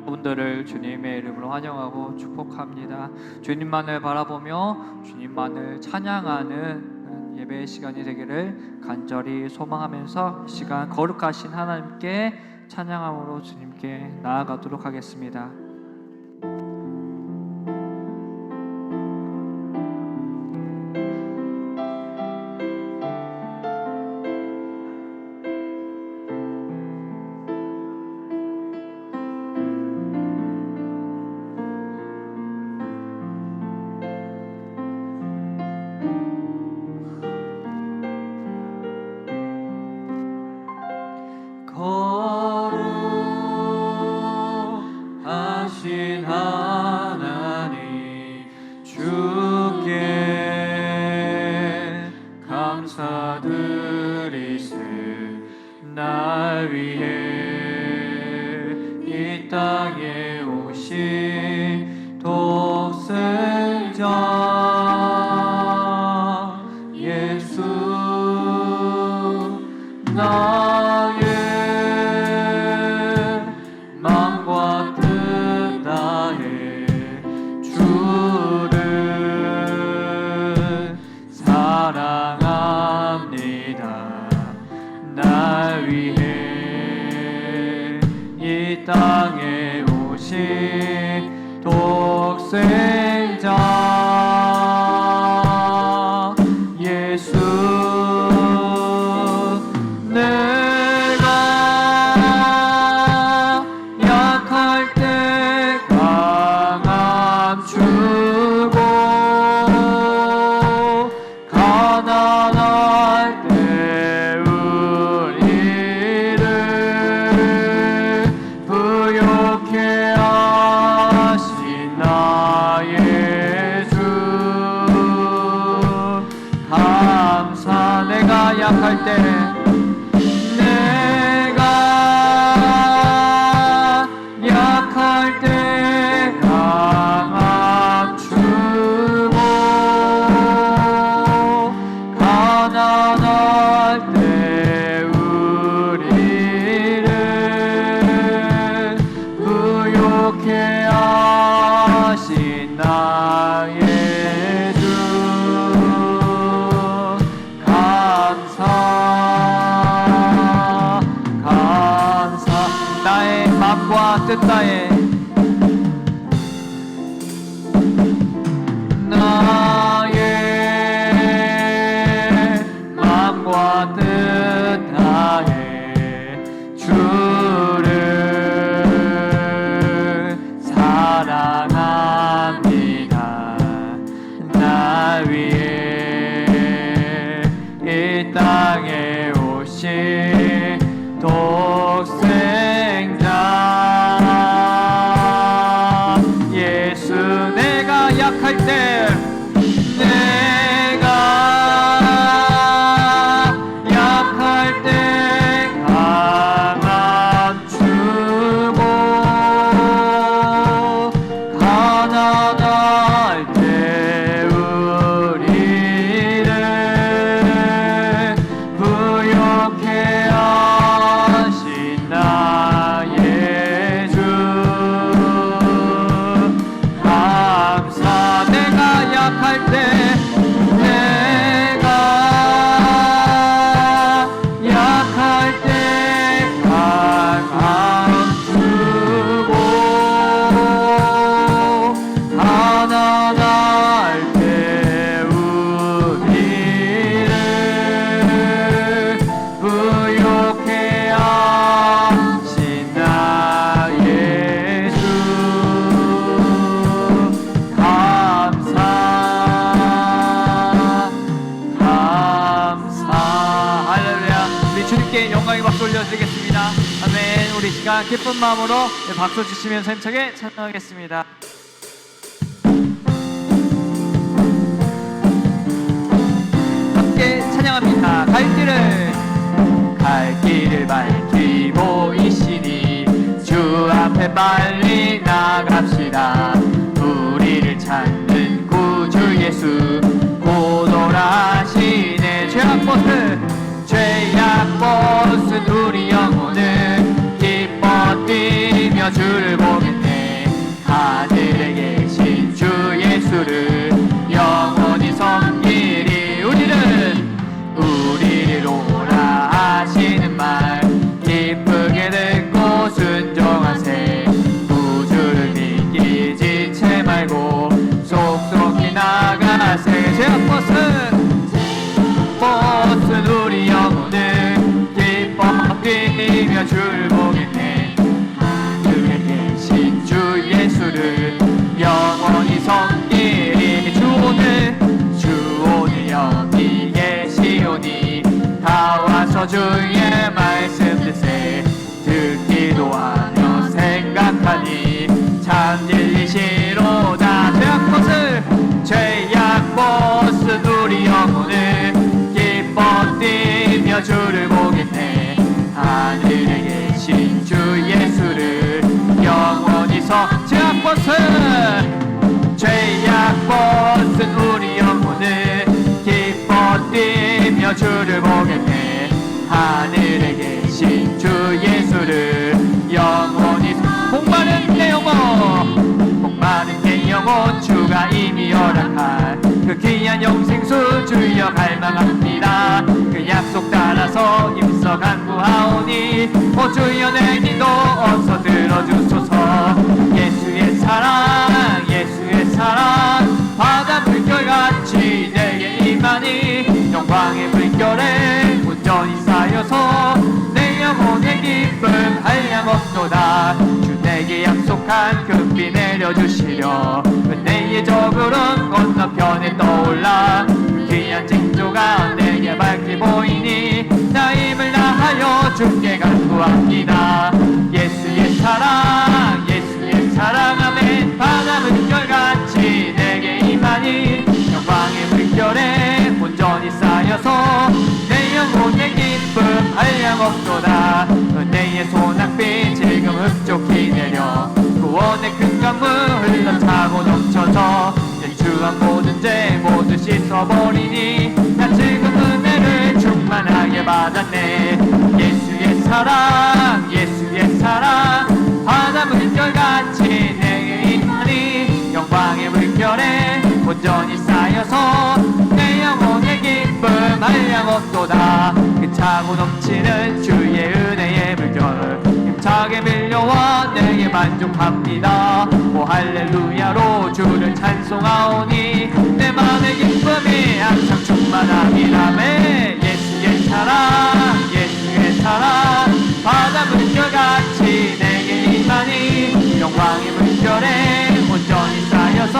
분들을 주님의 이름으로 환영하고 축복합니다. 주님만을 바라보며 주님만을 찬양하는 예배의 시간이 되기를 간절히 소망하면서 이 시간 거룩하신 하나님께 찬양함으로 주님께 나아가도록 하겠습니다. 거룩하신 하나님 주께 감사드리세. 날 위해 이 땅에 오신 독생자 예수 나의 마음과 뜻 다해 주를 사랑합니다. 날 위해 이 땅에 오신 독생자 예수 내가 약할 때 강함 주고 가난할 때 우리를 부욕해 하신 나의 주 감사. 내가 약할 때 약할 때 강함 주고 가난할 때 우리를 부욕해 하신 나의 주 감사. 나의 마음과 뜻 다해 나의 마음과 뜻 다해 주를 사랑합니다. 날 위해 이 땅에 오신 독생자 예수 내가 약할 때 강함 주고 가난할 때 우리를 부욕해 하신 나의 주 감사. 내가 약할 때 강함 주고 가난할 때 우리를 부욕해 하신 나의 주 감사. 할렐루야. 우리 주님께 영광의 박수 올려드리겠습니다. 아멘. 우리 시간 기쁜 마음으로 박수 주시면서 힘차게 찬양하겠습니다. 함께 찬양합니다. 갈 길을 밝히고 이시니 주 앞에 빨리 나갑시다. 우리를 찾는 구주 예수 고돌하시네. 죄악 벗은 우리 영혼을 기뻐 일어서서 주의 말씀 듣세 듣기도 하며 생각하니 참 진리시로다. 죄악 벗은 우리 영혼을 기뻐 뛰며 주를 보겠네. 하늘에 계신 주 예수를 영원히 죄악 벗은 우리 영혼을 기뻐 뛰며 주를 보겠네. 하늘에 계신 주 예수를 영원히 목마른 내 영혼 주가 이미 허락한 그 귀한 영생수 주여 갈망합니다. 그 약속 따라서 힘써 간구하오니 오 주여 내 기도 어서 들어주소서. 예수의 사랑 바다 물결같이 내게 임하니 영광의 물결에 온전히 쌓여서 내 영혼의 기쁨 한량없도다. 주 내게 약속한 금비 내려주시려 은혜의 저구름 건너편에 떠올라 그 귀한 징조가 내게 밝게 보이니 나 힘을 다하여 주께 간구합니다. 예수의 사랑 아멘. 바다 물결같이 내게 임하니 영광의 물결에 온전히 쌓여서 내 영혼의 기쁨 한량없도다. 은혜의 소낙비 지금 흡족히 내려 구원의 큰 강물 흘러차고 넘쳐서 연주한 모든 죄 모두 씻어버리니 나 지금 은혜를 충만하게 받았네. 예수의 사랑 바다 물결같이 내게 임하니 영광의 물결에 온전히 쌓여서 내 영혼의 기쁨 한량없도다. 그 차고 넘치는 주의 은혜의 물결 힘차게 밀려와 내게 만족합니다. 오 할렐루야로 주를 찬송하오니 내 맘의 기쁨이 항상 충만합니다. 예수의 사랑 바다 물결같이 내게 임하니 영광의 물결에 온전히 쌓여서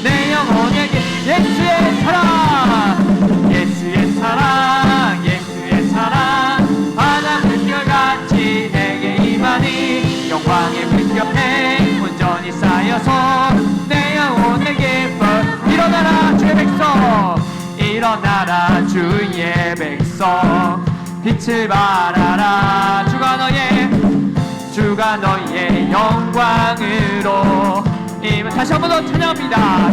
내 영혼의 예수의 사랑 바다 물결같이 내게 임하니 영광의 물결에 온전히 쌓여서 내 영혼의 기쁨 일어나라 주의 백성 일어나라 주의 백성 빛을 발하라. 주가 너의 영광으로 다시 한 번 더 찬양합니다.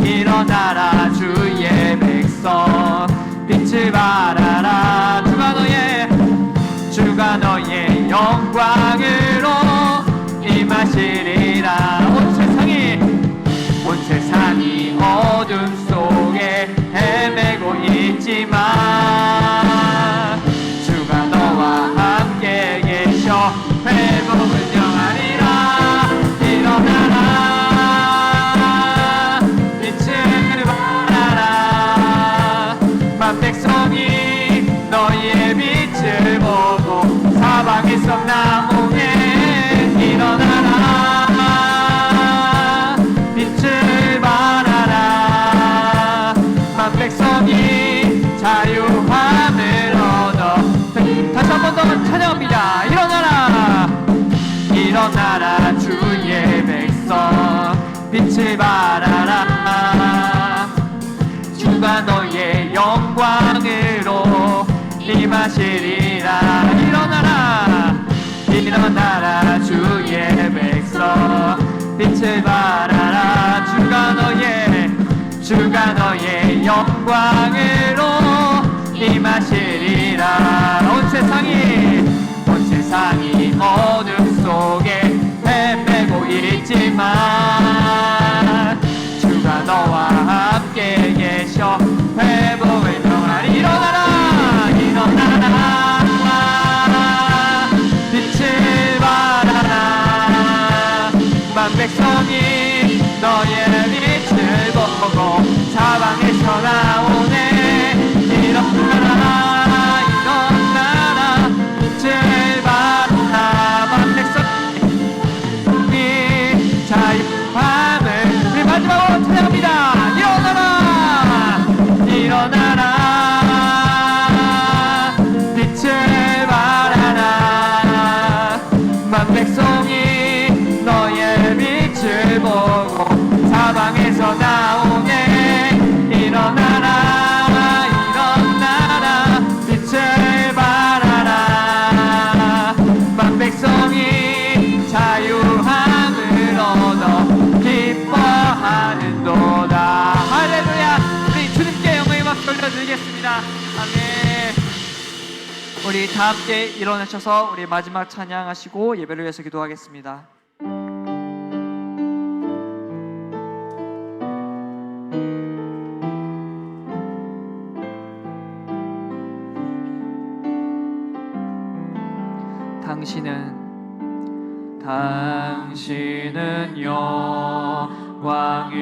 일어나라 주의 백성 빛을 발하라. 주가 너의 영광으로 임하시리라. 온 세상이 어둠 속에 헤매고 있지만 주가 너와 함께 계셔 회복을 영하리라. 일어나라 빛을 발하라. 만 백성이 너희의 빛을 보고 사방에서 나오네. 일어나라 빛을 발하라. 만 백성이 자유함을 얻어. 다시 한 번 더 찬양합니다. 일어나라 주의 백성 빛을 발하라. 주가 너의 영광으로 임하시리라. 일어나라 주의 백성 빛을 발하라. 주가 너의 영광으로 임하시리라. 온 세상이 어둠 속에 헤매고 있지만 주가 너와 함께 계셔 회복을 명하리. 일어나라 빛을 발하라. 만 백성이 너의 빛을 보고 사방에서 나오네. 일어나라 우리 다 함께 일어나셔서 우리 마지막 찬양하시고 예배를 위해서 기도하겠습니다. 당신은 영광의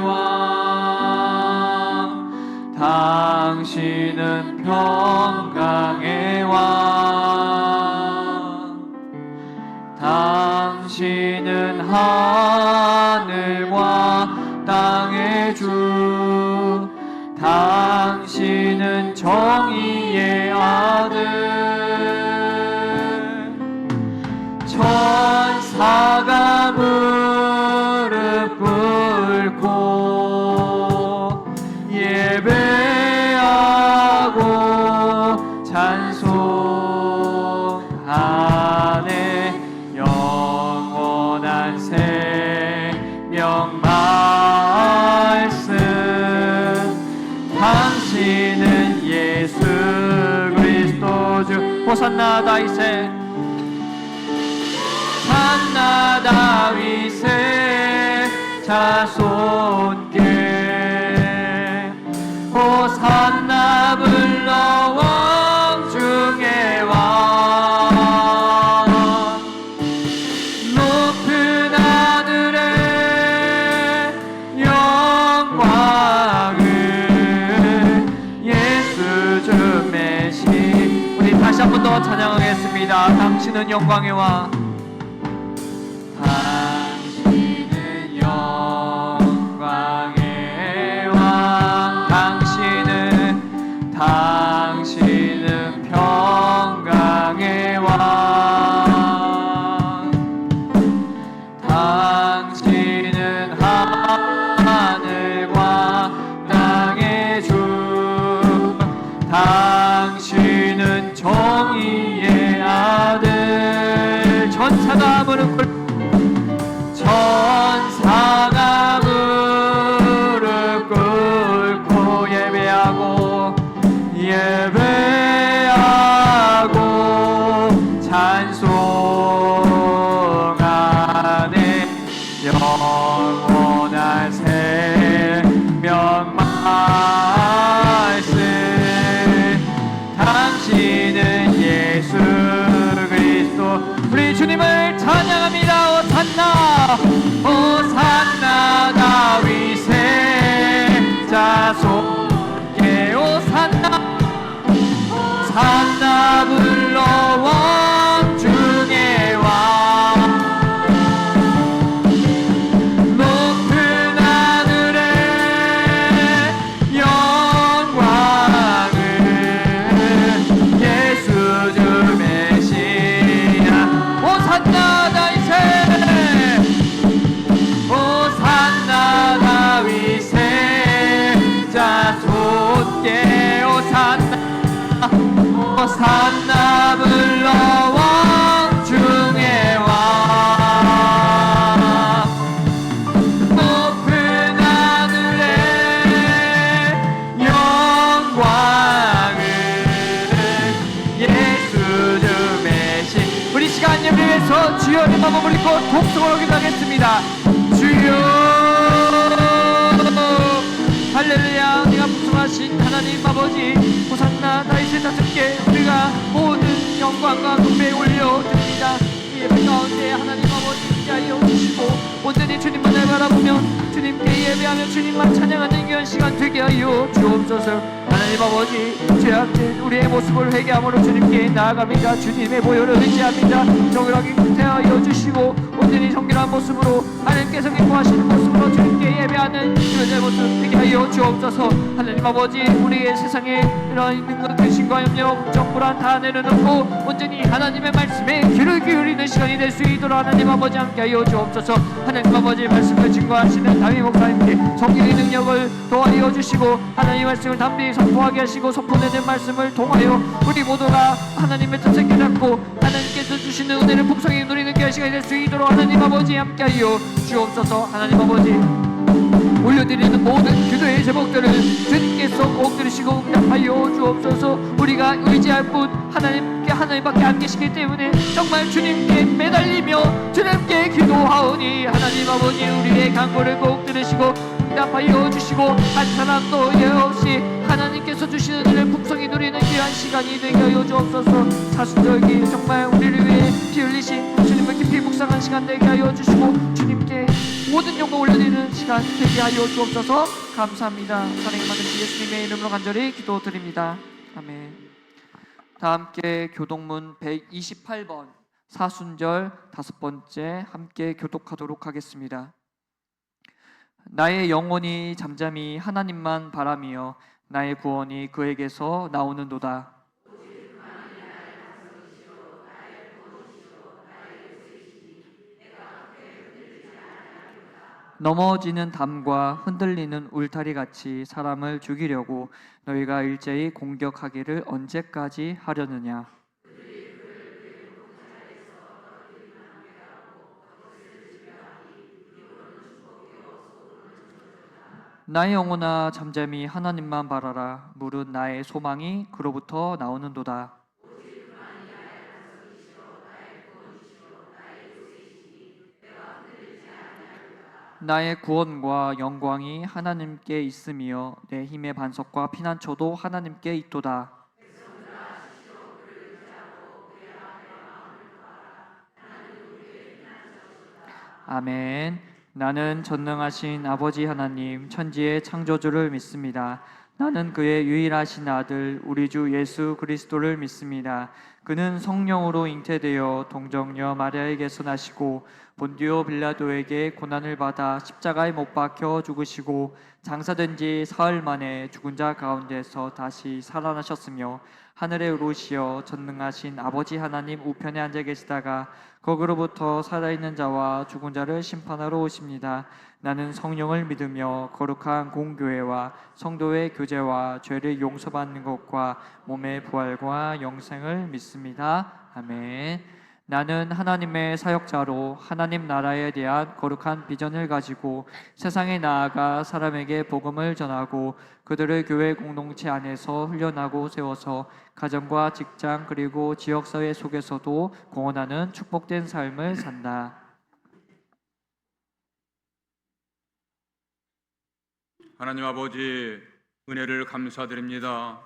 왕, 당신은 평강의 왕, 당신은 하늘과 땅의 주, 당신은 정의의 아들. 천사가 무릎 꿇고 예배하고 찬송하네. 영원한 생명 말씀, 당신은 예수 그리스도 주. 호산나 다윗의 호산나 다윗의 자손께 호산나 불러 왕 중의 왕. 높은 하늘의 영광을 예수 주 메시. 우리 다시 한 번 더 찬양하겠습니다. 당신은 영광의 왕, 당신은 영광의 왕, 당신은 평강의 왕, 당신은 하늘과 땅의 주, 당신은 정의의 아들. 천사가 무릎 꿇고 천사가 무릎 꿇고 예배하고 찬송하네. 영원한 생명 말씀, 당신은 예수 그리스도. 우리 주님을 찬양합니다. 호산나 호산나 다윗의 자손께 호산나 호산나 불러 왕 중의 왕. 높은 하늘의 영광을 예수 주 메시아. 호산나 다윗의 호산나 다윗의 자손께 호산나 호산나 불러 왕 중의 왕. 높은 하늘의 영광을 예수 주 메시. 우리 시간 예배 위해서 주여 내 마음을 입고 독성으로 기도하겠습니다. 주여 할렐루야. 네가 풍성하신 하나님 아버지, 호산나 다윗의 자손께 우리가 모든 영광과 높이 올려드립니다. 이 예배 가운데 하나님 아버지 함께하여 주시고 온전히 주님만을 바라보며 주님께 예배하며 주님만 찬양하는 귀한 시간 되게 하여 주옵소서. 하나님 아버지, 죄악된 우리의 모습을 회개함으로 주님께 나아갑니다. 주님의 보혈을 의지합니다. 정결하게 대하여 주시고 온전히 정결한 모습으로 하나님께서 기뻐하시는 모습으로 주님께 예배하는 주의 모습 되게 하여 주옵소서. 하나님 아버지, 우리의 세상에 이러한 있는 것 근심과 염려 걱정 불안 다 내려놓고 온전히 하나님의 말씀에 귀를 기울이는 시간이 될 수 있도록 하나님 아버지 함께하여 주옵소서. 하나님 아버지 말씀을 증거하시는 담임 목사님께 성령의 능력을 도와여 주시고 하나님 말씀을 담대히 선포하게 하시고 선포되는 말씀을 통하여 우리 모두가 하나님의 뜻을 깨닫고 하나님께서 주시는 은혜를 풍성히 누리는 귀한 시간이 될 수 있도록 하나님 아버지 함께하여 주옵소서. 하나님 아버지, 올려드리는 모든 기도의 제목들을 주님께서 꼭 들으시고 응답하여 주옵소서. 우리가 의지할 분 하나님밖에 안 계시기 때문에 정말 주님께 매달리며 주님께 기도하오니 하나님 아버지 우리의 간구를 꼭 들으시고 응답하여 주시고 한 사람도 예 없이 하나님께서 주시는 은혜를 풍성히 누리는 귀한 시간이 되게 하여 주옵소서. 사순절기 정말 우리를 위해 피 흘리신 주님을 깊이 묵상한 시간 되게 하여 주시고 주님께 모든 영광 올려드리는 시간 되게 하여 주옵소서. 감사합니다. 사랑이 많은 예수님의 이름으로 간절히 기도드립니다. 아멘. 다 함께 교독문 128번 사순절 5번째 함께 교독하도록 하겠습니다. 나의 영혼이 잠잠히 하나님만 바라며 나의 구원이 그에게서 나오는도다. 넘어지는 담과 흔들리는 울타리같이 사람을 죽이려고 너희가 일제히 공격하기를 언제까지 하려느냐. 나의 영혼아 잠잠히 하나님만 바라라. 무릇 나의 소망이 그로부터 나오는도다. 나의 구원과 영광이 하나님께 있으며 내 힘의 반석과 피난처도 하나님께 있도다. 아멘. 나는 전능하신 아버지 하나님 천지의 창조주를 믿습니다. 나는 그의 유일하신 아들 우리 주 예수 그리스도를 믿습니다. 그는 성령으로 잉태되어 동정녀 마리아에게서 나시고 본디오 빌라도에게 고난을 받아 십자가에 못 박혀 죽으시고 장사된 지 사흘 만에 죽은 자 가운데서 다시 살아나셨으며 하늘에 오르시어 전능하신 아버지 하나님 우편에 앉아 계시다가 거기로부터 살아있는 자와 죽은 자를 심판하러 오십니다. 나는 성령을 믿으며 거룩한 공교회와 성도의 교제와 죄를 용서받는 것과 몸의 부활과 영생을 믿습니다. 아멘. 나는 하나님의 사역자로 하나님 나라에 대한 거룩한 비전을 가지고 세상에 나아가 사람에게 복음을 전하고 그들을 교회 공동체 안에서 훈련하고 세워서 가정과 직장 그리고 지역사회 속에서도 공헌하는 축복된 삶을 산다. 하나님 아버지 은혜를 감사드립니다.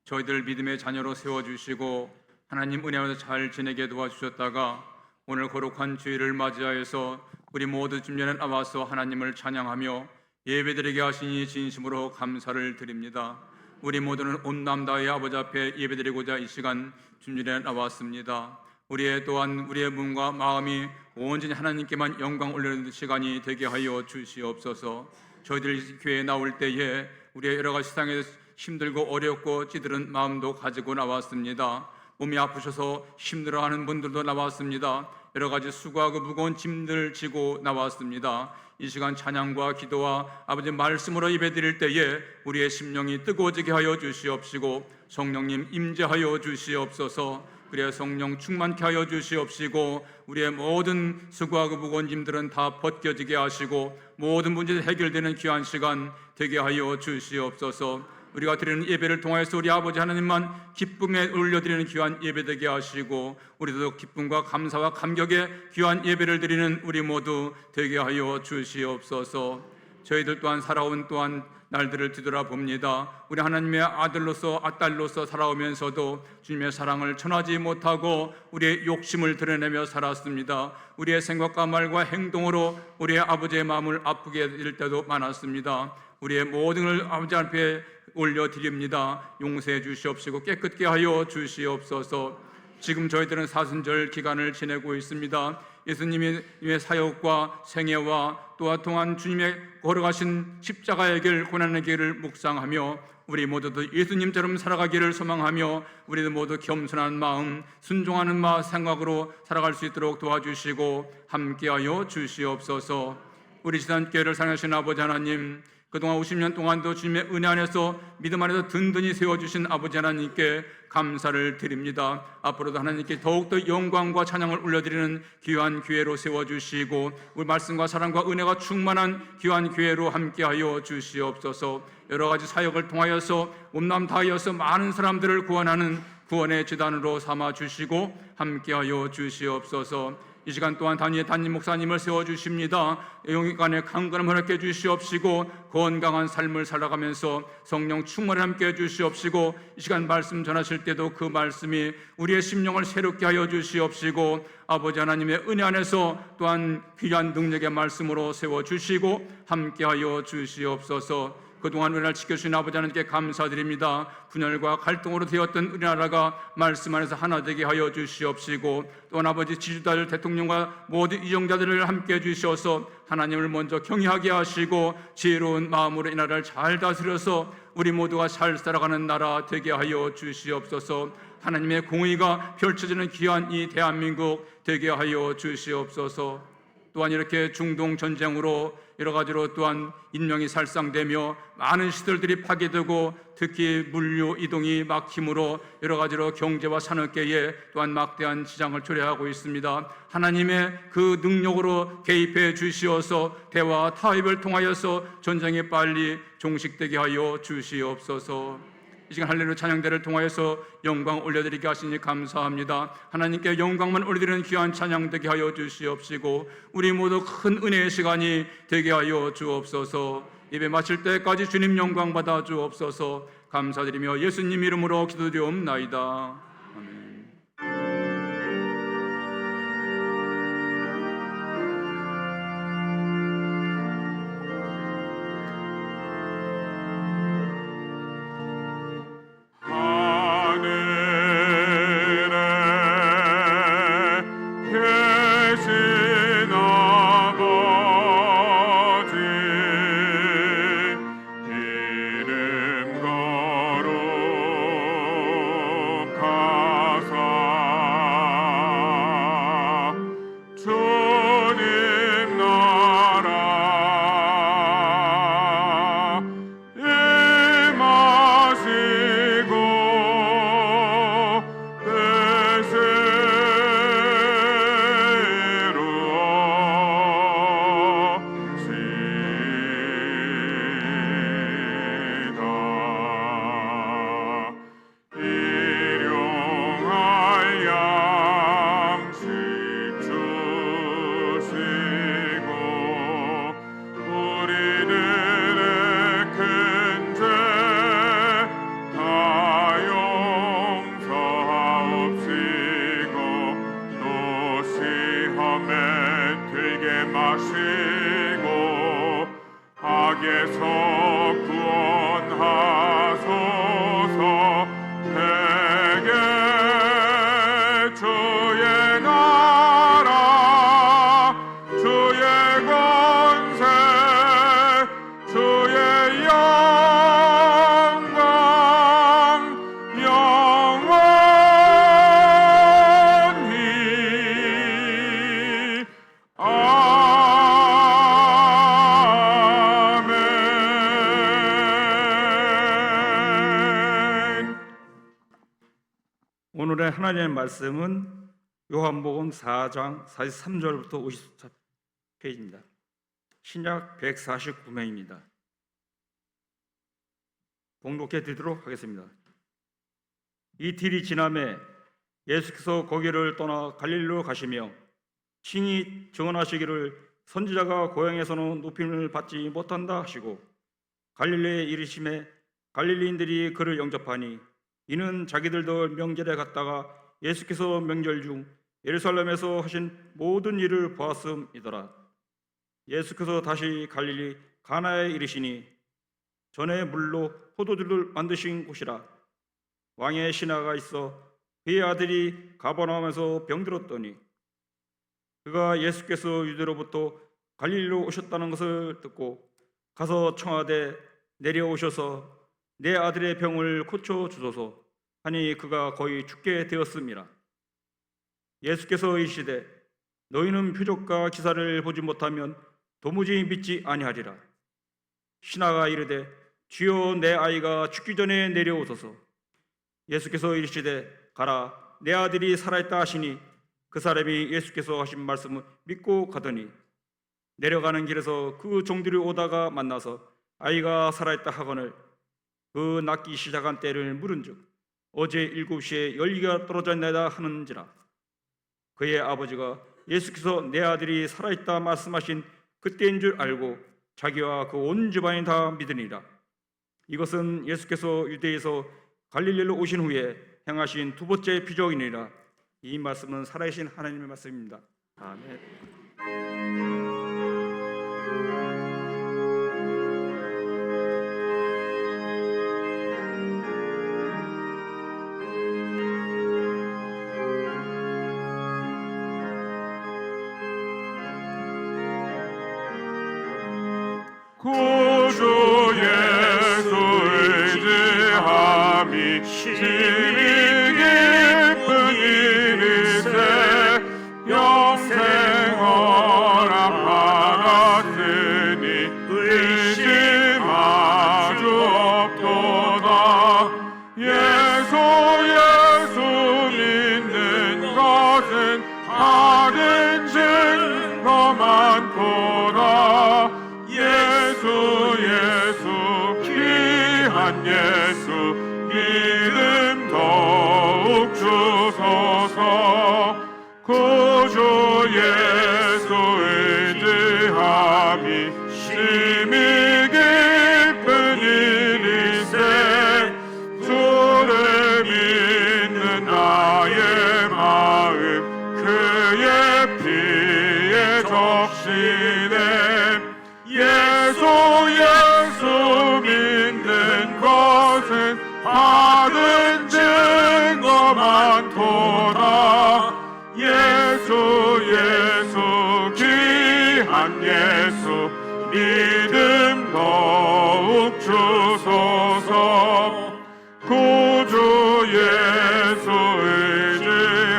저희들 믿음의 자녀로 세워주시고 하나님 은혜 안에서 잘 지내게 도와주셨다가 오늘 거룩한 주일을 맞이하여서 우리 모두 줌전에 나와서 하나님을 찬양하며 예배드리게 하시니 진심으로 감사를 드립니다. 우리 모두는 온 남다의 아버지 앞에 예배드리고자 이 시간 줌전에 나왔습니다. 또한 우리의 몸과 마음이 온전히 하나님께만 영광 올리는 시간이 되게 하여 주시옵소서. 저희들 교회에 나올 때에 우리의 여러 가지 세상에 힘들고 어렵고 찌들은 마음도 가지고 나왔습니다. 몸이 아프셔서 힘들어하는 분들도 나왔습니다. 여러 가지 수고하고 무거운 짐들 지고 나왔습니다. 이 시간 찬양과 기도와 아버지 말씀으로 예배드릴 때에 우리의 심령이 뜨거워지게 하여 주시옵시고 성령님 임재하여 주시옵소서. 그래야 성령 충만케 하여 주시옵시고 우리의 모든 수고하고 무거운 짐들은 다 벗겨지게 하시고 모든 문제들 해결되는 귀한 시간 되게 하여 주시옵소서. 우리가 드리는 예배를 통하여서 우리 아버지 하나님만 기쁨에 올려드리는 귀한 예배 되게 하시고 우리도 기쁨과 감사와 감격의 귀한 예배를 드리는 우리 모두 되게 하여 주시옵소서. 저희들 또한 살아온 날들을 뒤돌아봅니다. 우리 하나님의 아들로서 딸로서 살아오면서도 주님의 사랑을 전하지 못하고 우리의 욕심을 드러내며 살았습니다. 우리의 생각과 말과 행동으로 우리의 아버지의 마음을 아프게 될 때도 많았습니다. 우리의 모든 걸 아버지 앞에 올려드립니다. 용서해 주시옵시고 깨끗게 하여 주시옵소서. 지금 저희들은 사순절 기간을 지내고 있습니다. 예수님의 사역과 생애와 또한 주님의 걸어가신 십자가의 길, 고난의 길을 묵상하며 우리 모두도 예수님처럼 살아가기를 소망하며 우리도 모두 겸손한 마음, 순종하는 생각으로 살아갈 수 있도록 도와주시고 함께하여 주시옵소서. 우리 지단교회를 사랑하신 아버지 하나님, 그동안 50년 동안도 주님의 은혜 안에서 믿음 안에서 든든히 세워주신 아버지 하나님께 감사를 드립니다. 앞으로도 하나님께 더욱더 영광과 찬양을 올려드리는 귀한 교회로 세워주시고 우리 말씀과 사랑과 은혜가 충만한 귀한 교회로 함께하여 주시옵소서. 여러 가지 사역을 통하여서 몸남 다하여서 많은 사람들을 구원하는 구원의 재단으로 삼아주시고 함께하여 주시옵소서. 이 시간 또한 단위의 담임 목사님을 세워주십니다. 영육간의 강건함을 함께 주시옵시고 건강한 삶을 살아가면서 성령 충만을 함께 해주시옵시고 이 시간 말씀 전하실 때도 그 말씀이 우리의 심령을 새롭게 하여 주시옵시고 아버지 하나님의 은혜 안에서 또한 귀한 능력의 말씀으로 세워주시고 함께하여 주시옵소서. 그동안 우리나라를 지켜주신 아버지 하나님께 감사드립니다. 분열과 갈등으로 되었던 우리나라가 말씀 안에서 하나 되게 하여 주시옵시고 또한 아버지 지주자들 대통령과 모든 이정자들을 함께 해주셔서 하나님을 먼저 경외하게 하시고 지혜로운 마음으로 이 나라를 잘 다스려서 우리 모두가 잘 살아가는 나라 되게 하여 주시옵소서. 하나님의 공의가 펼쳐지는 귀한 이 대한민국 되게 하여 주시옵소서. 또한 이렇게 중동 전쟁으로 여러 가지로 또한 인명이 살상되며 많은 시설들이 파괴되고 특히 물류 이동이 막힘으로 여러 가지로 경제와 산업계에 또한 막대한 지장을 초래하고 있습니다. 하나님의 그 능력으로 개입해 주시어서 대화 타협을 통하여서 전쟁이 빨리 종식되게 하여 주시옵소서. 이 시간 할렐루야 찬양대를 통하여서 영광 올려드리게 하시니 감사합니다. 하나님께 영광만 올려드리는 귀한 찬양 되게 하여 주시옵시고 우리 모두 큰 은혜의 시간이 되게 하여 주옵소서. 예배 마칠 때까지 주님 영광 받아 주옵소서. 감사드리며 예수님 이름으로 기도드리옵나이다. 아멘. 오늘의 하나님의 말씀은 요한복음 4장 43절부터 54페이지입니다. 신약 149명입니다. 봉독해 드리도록 하겠습니다. 이틀이 지남에 예수께서 거기를 떠나 갈릴리로 가시며 친히 증언하시기를 선지자가 고향에서는 높임을 받지 못한다 하시고 갈릴리에 이르심에 갈릴리인들이 그를 영접하니 이는 자기들도 명절에 갔다가 예수께서 명절 중 예루살렘에서 하신 모든 일을 보았음이더라. 예수께서 다시 갈릴리 가나에 이르시니 전에 물로 포도주를 만드신 곳이라. 왕의 신하가 있어 그의 아들이 가버나움에서 병들었더니 그가 예수께서 유대로부터 갈릴리로 오셨다는 것을 듣고 가서 청하되 내려오셔서 내 아들의 병을 고쳐 주소서 하니 그가 거의 죽게 되었음이라. 예수께서 이르시되 너희는 표적과 기사를 보지 못하면 도무지 믿지 아니하리라. 신하가 이르되 주여 내 아이가 죽기 전에 내려오소서. 예수께서 이르시되 가라 내 아들이 살아있다 하시니 그 사람이 예수께서 하신 말씀을 믿고 가더니 내려가는 길에서 그 종들이 오다가 만나서 아이가 살아있다 하거늘 그 낫기 시작한 때를 물은즉 어제 7시에 열기가 떨어졌나이다 하는지라. 그의 아버지가 예수께서 내 아들이 살아있다 말씀하신 그때인 줄 알고 자기와 그 온 집안이 다 믿으니라. 이것은 예수께서 유대에서 갈릴리로 오신 후에 행하신 두 번째 비적이니라. 이 말씀은 살아계신 하나님의 말씀입니다. 아멘. 구주 예수 의지함이 심히 깊은 일일세 영생 허락받았으니 의심하주 없도다. 예수 믿는 것은 받은 증거 많도다. 예수 귀한 예수 믿음 더욱 주소서. 구주 예수 의지함이 심히 깊은 일일세 주를 믿는 나의 마음 그의 피에 적시네. 예수 믿는 것은 받은 증거 많도다. 예수 귀한 예수 믿음 더욱 주소서. 구주 예수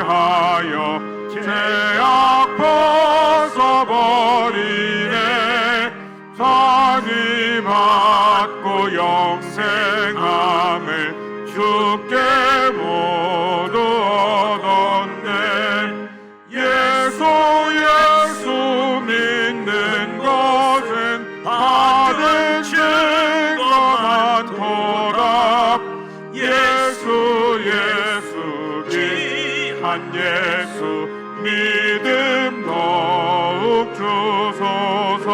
의지하여 죄악 벗어버리네. 상이 받고 영생함을 주께 모두 얻었네. 예수 믿는 것은 받은 증거 많도다. 예수 귀한 예수 믿음 더욱 주소서.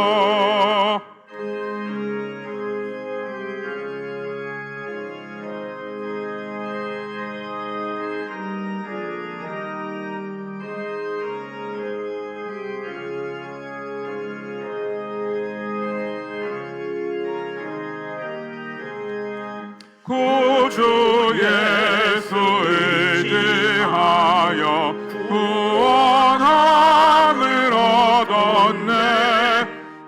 구주 예수 의지하여 구원함을 얻었네.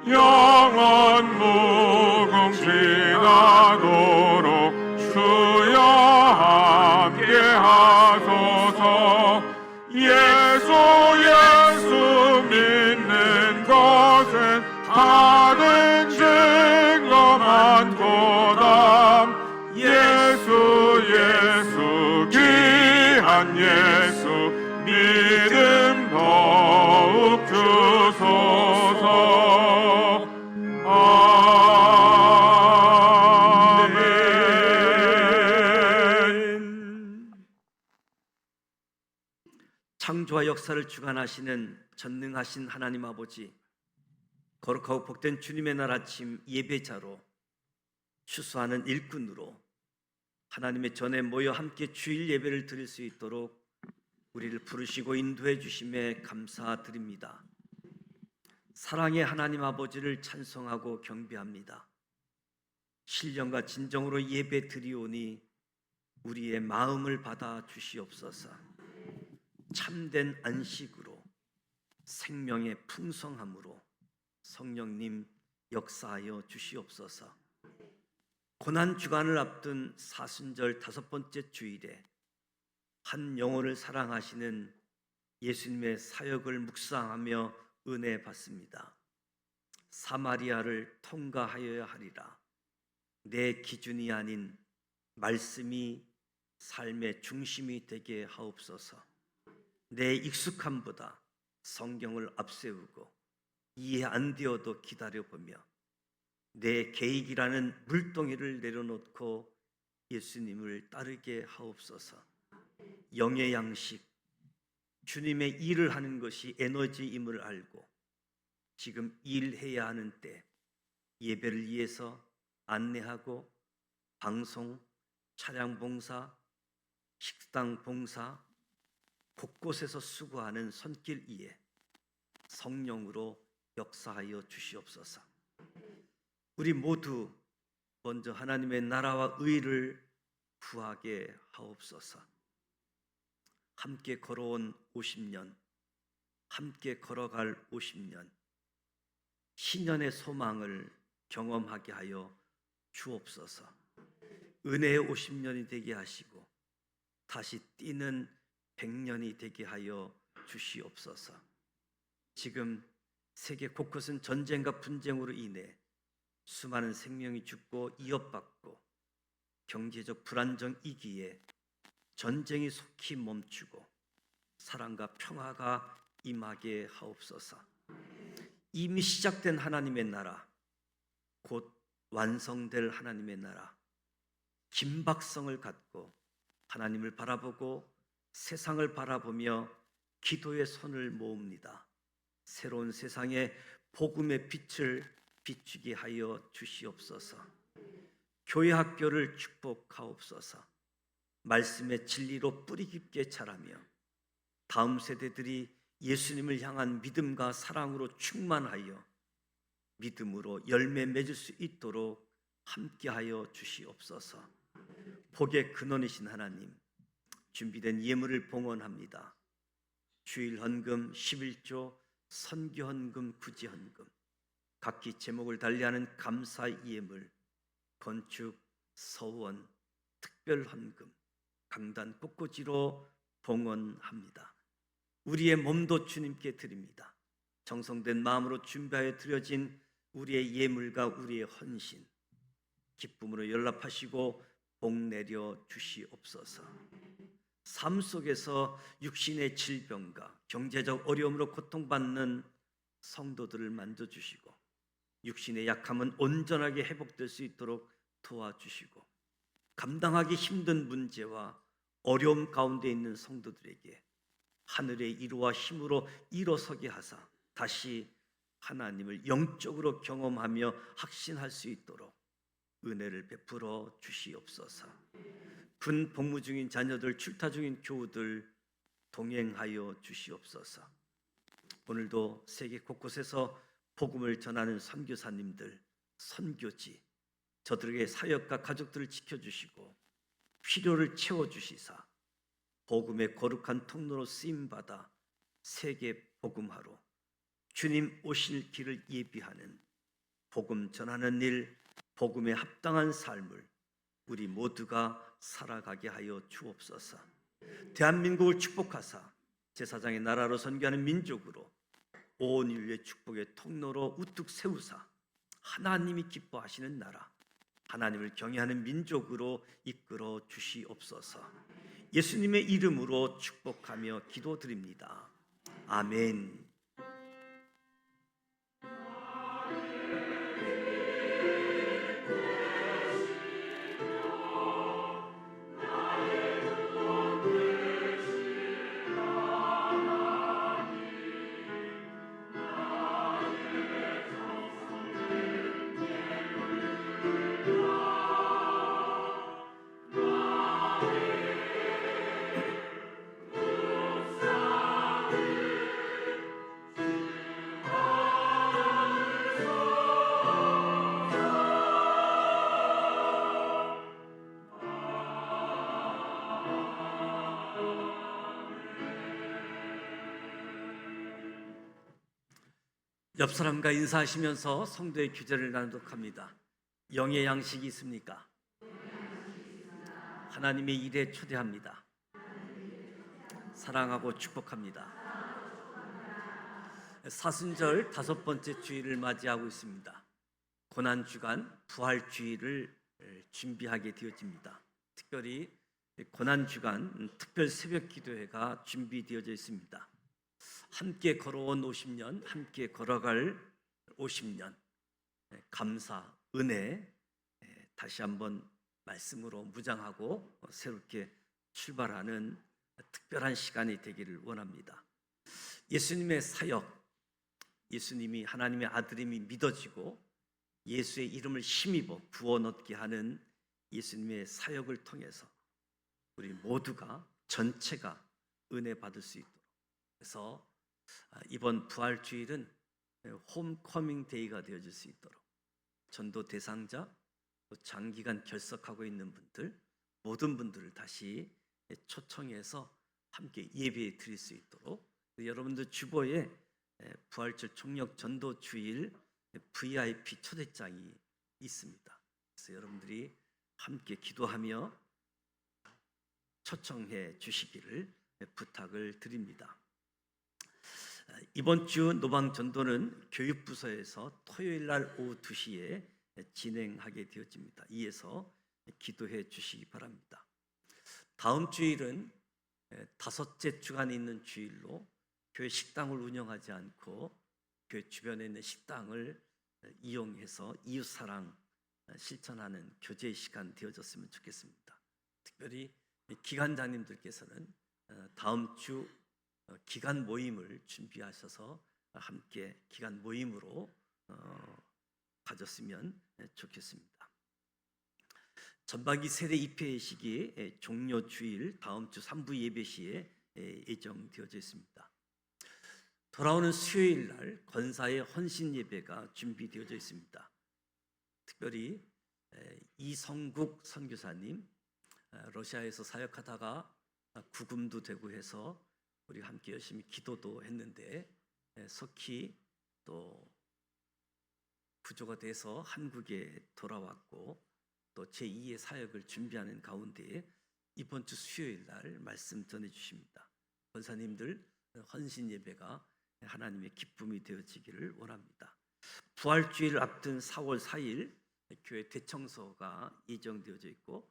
영원 무궁지나도록 주여 함께 하소서. 예수 믿는 것은 받은 증거 많도다. 예수 귀한 예수 믿음 더욱 주소서. 아멘. 창조와 역사를 주관하시는 전능하신 하나님 아버지, 거룩하고 복된 주님의 날 아침 예배자로 추수하는 일꾼으로 하나님의 전에 모여 함께 주일 예배를 드릴 수 있도록 우리를 부르시고 인도해 주심에 감사드립니다. 사랑의 하나님 아버지를 찬송하고 경배합니다. 신령과 진정으로 예배 드리오니 우리의 마음을 받아 주시옵소서. 참된 안식으로 생명의 풍성함으로 성령님 역사하여 주시옵소서. 고난 주간을 앞둔 사순절 5번째 주일에 한 영혼을 사랑하시는 예수님의 사역을 묵상하며 은혜 받습니다. 사마리아를 통과하여야 하리라. 내 기준이 아닌 말씀이 삶의 중심이 되게 하옵소서. 내 익숙함보다 성경을 앞세우고 이해 안 되어도 기다려보며 내 계획이라는 물동이를 내려놓고 예수님을 따르게 하옵소서. 영의 양식, 주님의 일을 하는 것이 에너지임을 알고 지금 일해야 하는 때 예배를 위해서 안내하고 방송, 차량 봉사, 식당 봉사 곳곳에서 수고하는 손길 위에 성령으로 역사하여 주시옵소서. 우리 모두 먼저 하나님의 나라와 의를 구하게 하옵소서. 함께 걸어온 50년, 함께 걸어갈 50년, 신년의 소망을 경험하게 하여 주옵소서. 은혜의 50년이 되게 하시고 다시 뛰는 100년이 되게 하여 주시옵소서. 지금 세계 곳곳은 전쟁과 분쟁으로 인해 수많은 생명이 죽고 이어받고 경제적 불안정이기에 전쟁이 속히 멈추고 사랑과 평화가 임하게 하옵소서. 이미 시작된 하나님의 나라, 곧 완성될 하나님의 나라, 긴박성을 갖고 하나님을 바라보고 세상을 바라보며 기도의 손을 모읍니다. 새로운 세상에 복음의 빛을 비추게 하여 주시옵소서. 교회 학교를 축복하옵소서. 말씀의 진리로 뿌리 깊게 자라며 다음 세대들이 예수님을 향한 믿음과 사랑으로 충만하여 믿음으로 열매 맺을 수 있도록 함께하여 주시옵소서. 복의 근원이신 하나님, 준비된 예물을 봉헌합니다. 주일 헌금 11조, 선교 헌금, 구제 헌금, 각기 제목을 달리하는 감사 예물, 건축, 서원, 특별 헌금, 강단 꽃꽂이로 봉헌합니다. 우리의 몸도 주님께 드립니다. 정성된 마음으로 준비하여 드려진 우리의 예물과 우리의 헌신, 기쁨으로 연락하시고 복 내려 주시옵소서. 삶 속에서 육신의 질병과 경제적 어려움으로 고통받는 성도들을 만져주시고 육신의 약함은 온전하게 회복될 수 있도록 도와주시고 감당하기 힘든 문제와 어려움 가운데 있는 성도들에게 하늘의 이루와 힘으로 일어서게 하사 다시 하나님을 영적으로 경험하며 확신할 수 있도록 은혜를 베풀어 주시옵소서. 군 복무 중인 자녀들, 출타 중인 교우들 동행하여 주시옵소서. 오늘도 세계 곳곳에서 복음을 전하는 선교사님들, 선교지, 저들에게 사역과 가족들을 지켜주시고 필요를 채워주시사 복음의 거룩한 통로로 쓰임받아 세계 복음화로 주님 오실 길을 예비하는 복음 전하는 일, 복음에 합당한 삶을 우리 모두가 살아가게 하여 주옵소서. 대한민국을 축복하사 제사장의 나라로 선교하는 민족으로 온 인류의 축복의 통로로 우뚝 세우사 하나님이 기뻐하시는 나라, 하나님을 경외하는 민족으로 이끌어 주시옵소서. 예수님의 이름으로 축복하며 기도드립니다. 아멘. 옆 사람과 인사하시면서 성도의 규제를 낭독합니다. 영의 양식이 있습니까? 하나님의 일에 초대합니다. 사랑하고 축복합니다. 사순절 5번째 주일을 맞이하고 있습니다. 고난 주간 부활 주일을 준비하게 되어집니다. 특별히 고난 주간 특별 새벽 기도회가 준비되어져 있습니다. 함께 걸어온 50년, 함께 걸어갈 50년, 감사, 은혜, 다시 한번 말씀으로 무장하고 새롭게 출발하는 특별한 시간이 되기를 원합니다. 예수님의 사역, 예수님이 하나님의 아들임이 믿어지고 예수의 이름을 힘입어 구원 얻게 하는 예수님의 사역을 통해서 우리 모두가 전체가 은혜 받을 수 있도록, 그래서 이번 부활 주일은 홈커밍 데이가 되어질 수 있도록 전도 대상자, 또 장기간 결석하고 있는 분들, 모든 분들을 다시 초청해서 함께 예배 드릴 수 있도록, 여러분들 주보에 부활절 총력 전도 주일 VIP 초대장이 있습니다. 그래서 여러분들이 함께 기도하며 초청해 주시기를 부탁을 드립니다. 이번 주 노방 전도는 교육부서에서 토요일 날 오후 2시에 진행하게 되어집니다. 이에서 기도해 주시기 바랍니다. 다음 주일은 5째 주간에 있는 주일로 교회 식당을 운영하지 않고 교회 주변에 있는 식당을 이용해서 이웃사랑 실천하는 교제 시간 되어졌으면 좋겠습니다. 특별히 기관장님들께서는 다음 주 기간 모임을 준비하셔서 함께 기간 모임으로 가졌으면 좋겠습니다. 전반기 세례 입회 예식이 종료 주일 다음 주 3부 예배 시에 예정되어져 있습니다. 돌아오는 수요일 날 권사의 헌신 예배가 준비되어져 있습니다. 특별히 이성국 선교사님, 러시아에서 사역하다가 구금도 되고 해서 우리 함께 열심히 기도도 했는데 속히 또 구조가 돼서 한국에 돌아왔고 또 제2의 사역을 준비하는 가운데 이번 주 수요일 날 말씀 전해 주십니다. 권사님들 헌신 예배가 하나님의 기쁨이 되어지기를 원합니다. 부활주의를 앞둔 4월 4일 교회 대청소가 예정되어져 있고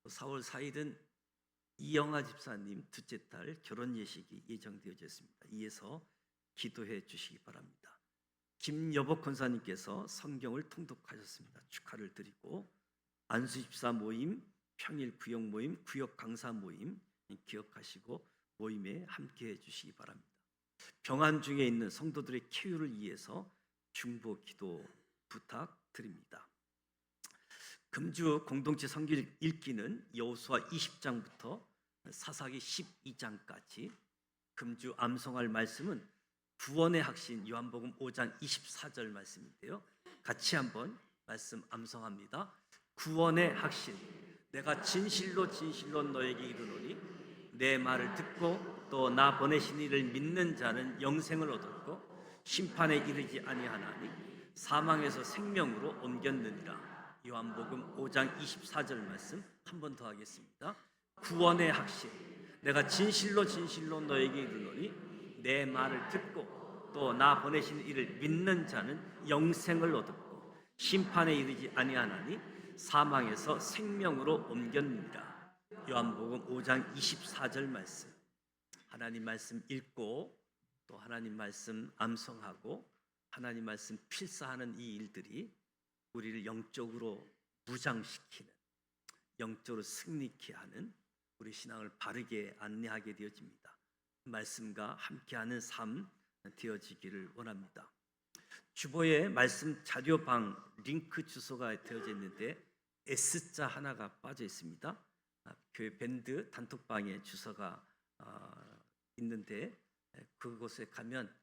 4월 4일은 이영아 집사님 둘째 딸 결혼 예식이 예정되어져 있습니다. 이에서 기도해 주시기 바랍니다. 김여복 권사님께서 성경을 통독하셨습니다. 축하를 드리고 안수 집사 모임, 평일 구역 모임, 구역 강사 모임 기억하시고 모임에 함께해 주시기 바랍니다. 병환 중에 있는 성도들의 쾌유를 위해서 중보 기도 부탁드립니다. 금주 공동체 성경 읽기는 여호수아 20장부터 사사기 12장까지, 금주 암송할 말씀은 구원의 확신 요한복음 5장 24절 말씀인데요. 같이 한번 말씀 암송합니다. 구원의 확신, 내가 진실로 진실로 너에게 이르노니 내 말을 듣고 또 나 보내신 이를 믿는 자는 영생을 얻었고 심판에 이르지 아니하나니 사망에서 생명으로 옮겼느니라. 요한복음 5장 24절 말씀 한 번 더 하겠습니다. 구원의 확신, 내가 진실로 진실로 너에게 이르노니 내 말을 듣고 또 나 보내신 이를 믿는 자는 영생을 얻었고 심판에 이르지 아니하나니 사망에서 생명으로 옮겼느니라. 요한복음 5장 24절 말씀, 하나님 말씀 읽고 또 하나님 말씀 암송하고 하나님 말씀 필사하는 이 일들이 우리를 영적으로 무장시키는, 영적으로 승리케 하는, 우리 신앙을 바르게 안내하게 되어집니다. 말씀과 함께하는 삶 되어지기를 원합니다. 주보에 말씀 자료방 링크 주소가 되어져 있는데 S자 하나가 빠져 있습니다. 교회 밴드 단톡방에 주소가 있는데 그곳에 가면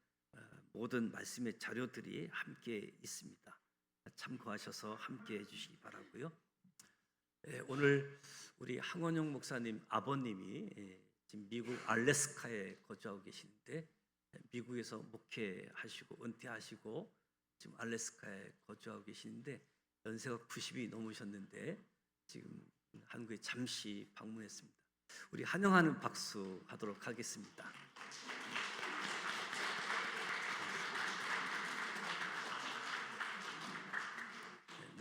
모든 말씀의 자료들이 함께 있습니다. 참고하셔서 함께 해주시기 바라고요. 오늘 우리 항원영 목사님 아버님이 지금 미국 알래스카에 거주하고 계시는데 미국에서 목회하시고 은퇴하시고 지금 알래스카에 거주하고 계시는데 연세가 90이 넘으셨는데 지금 한국에 잠시 방문했습니다. 우리 환영하는 박수 하도록 하겠습니다.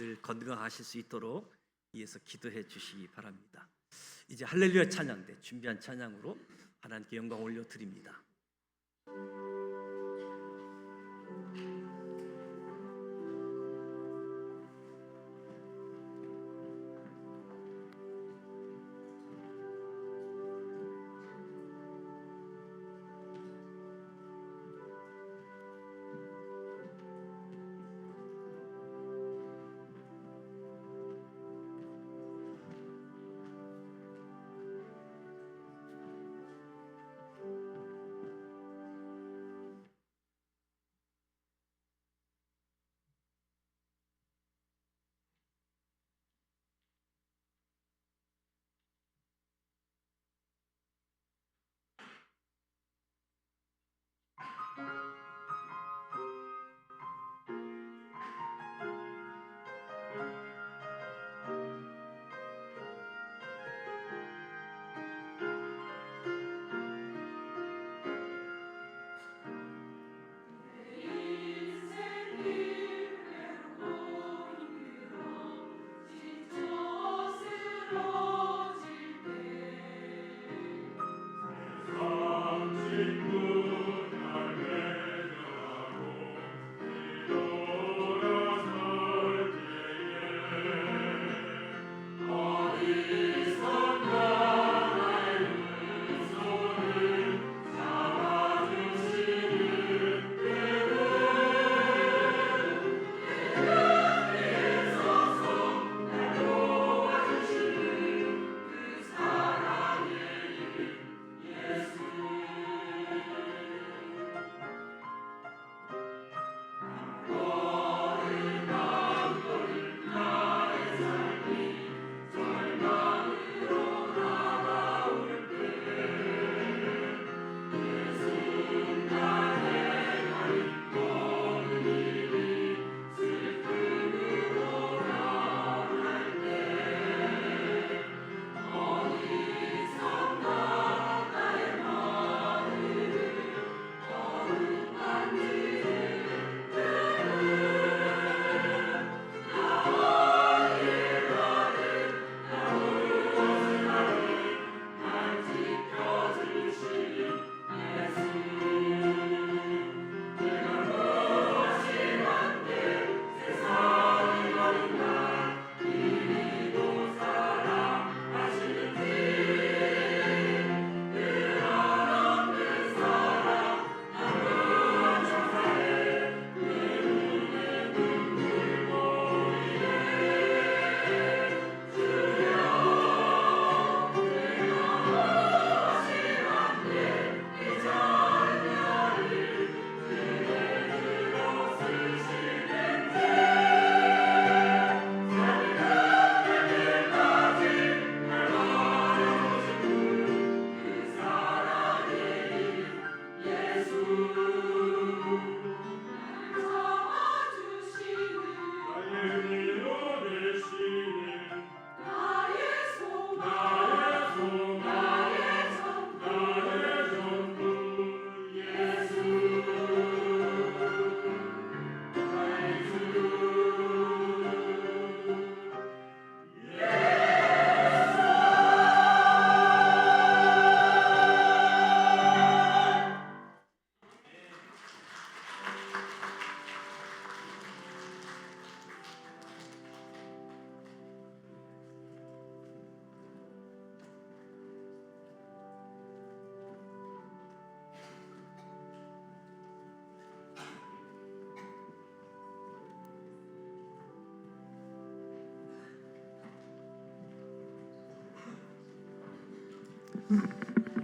늘 건강하실 수 있도록 위해서 기도해 주시기 바랍니다. 이제 할렐루야 찬양대 준비한 찬양으로 하나님께 영광 올려드립니다.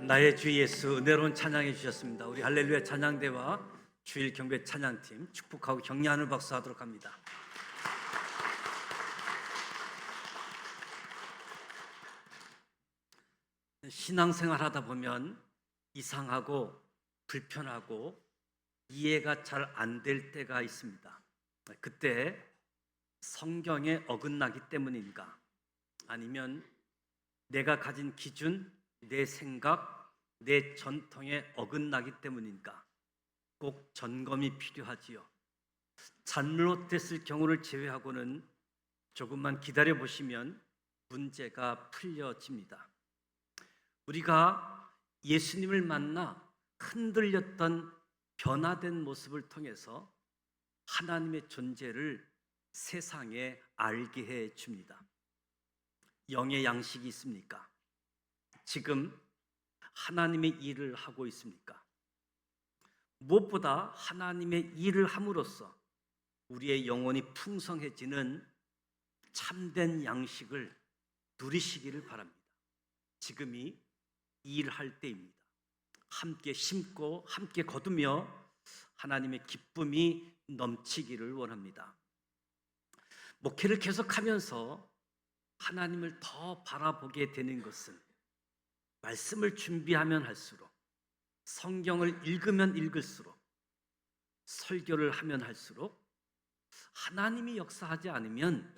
나의 주 예수 은혜로운 찬양해 주셨습니다. 우리 할렐루야 찬양대와 주일 경배 찬양팀 축복하고 격려하는 박수 하도록 합니다. 신앙생활 하다 보면 이상하고 불편하고 이해가 잘 안 될 때가 있습니다. 그때 성경에 어긋나기 때문인가? 아니면 내가 가진 기준, 내 생각, 내 전통에 어긋나기 때문인가? 꼭 점검이 필요하지요. 잘못됐을 경우를 제외하고는 조금만 기다려 보시면 문제가 풀려집니다. 우리가 예수님을 만나 흔들렸던 변화된 모습을 통해서 하나님의 존재를 세상에 알게 해 줍니다. 영의 양식이 있습니까? 지금 하나님의 일을 하고 있습니까? 무엇보다 하나님의 일을 함으로써 우리의 영혼이 풍성해지는 참된 양식을 누리시기를 바랍니다. 지금이 일할 때입니다. 함께 심고 함께 거두며 하나님의 기쁨이 넘치기를 원합니다. 목회를 계속하면서 하나님을 더 바라보게 되는 것은 말씀을 준비하면 할수록, 성경을 읽으면 읽을수록, 설교를 하면 할수록 하나님이 역사하지 않으면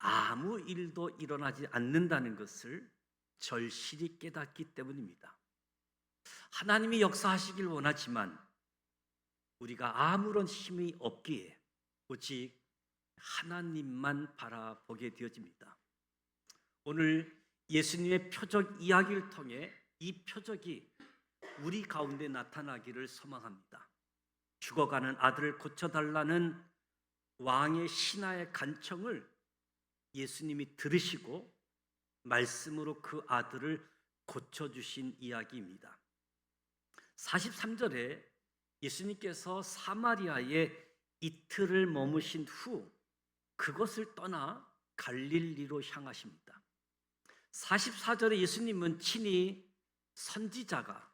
아무 일도 일어나지 않는다는 것을 절실히 깨닫기 때문입니다. 하나님이 역사하시길 원하지만 우리가 아무런 힘이 없기에 오직 하나님만 바라보게 되어집니다. 오늘 예수님의 표적 이야기를 통해 이 표적이 우리 가운데 나타나기를 소망합니다. 죽어가는 아들을 고쳐달라는 왕의 신하의 간청을 예수님이 들으시고 말씀으로 그 아들을 고쳐주신 이야기입니다. 43절에 예수님께서 사마리아에 이틀을 머무신 후 그것을 떠나 갈릴리로 향하십니다. 44절에 예수님은 친히 선지자가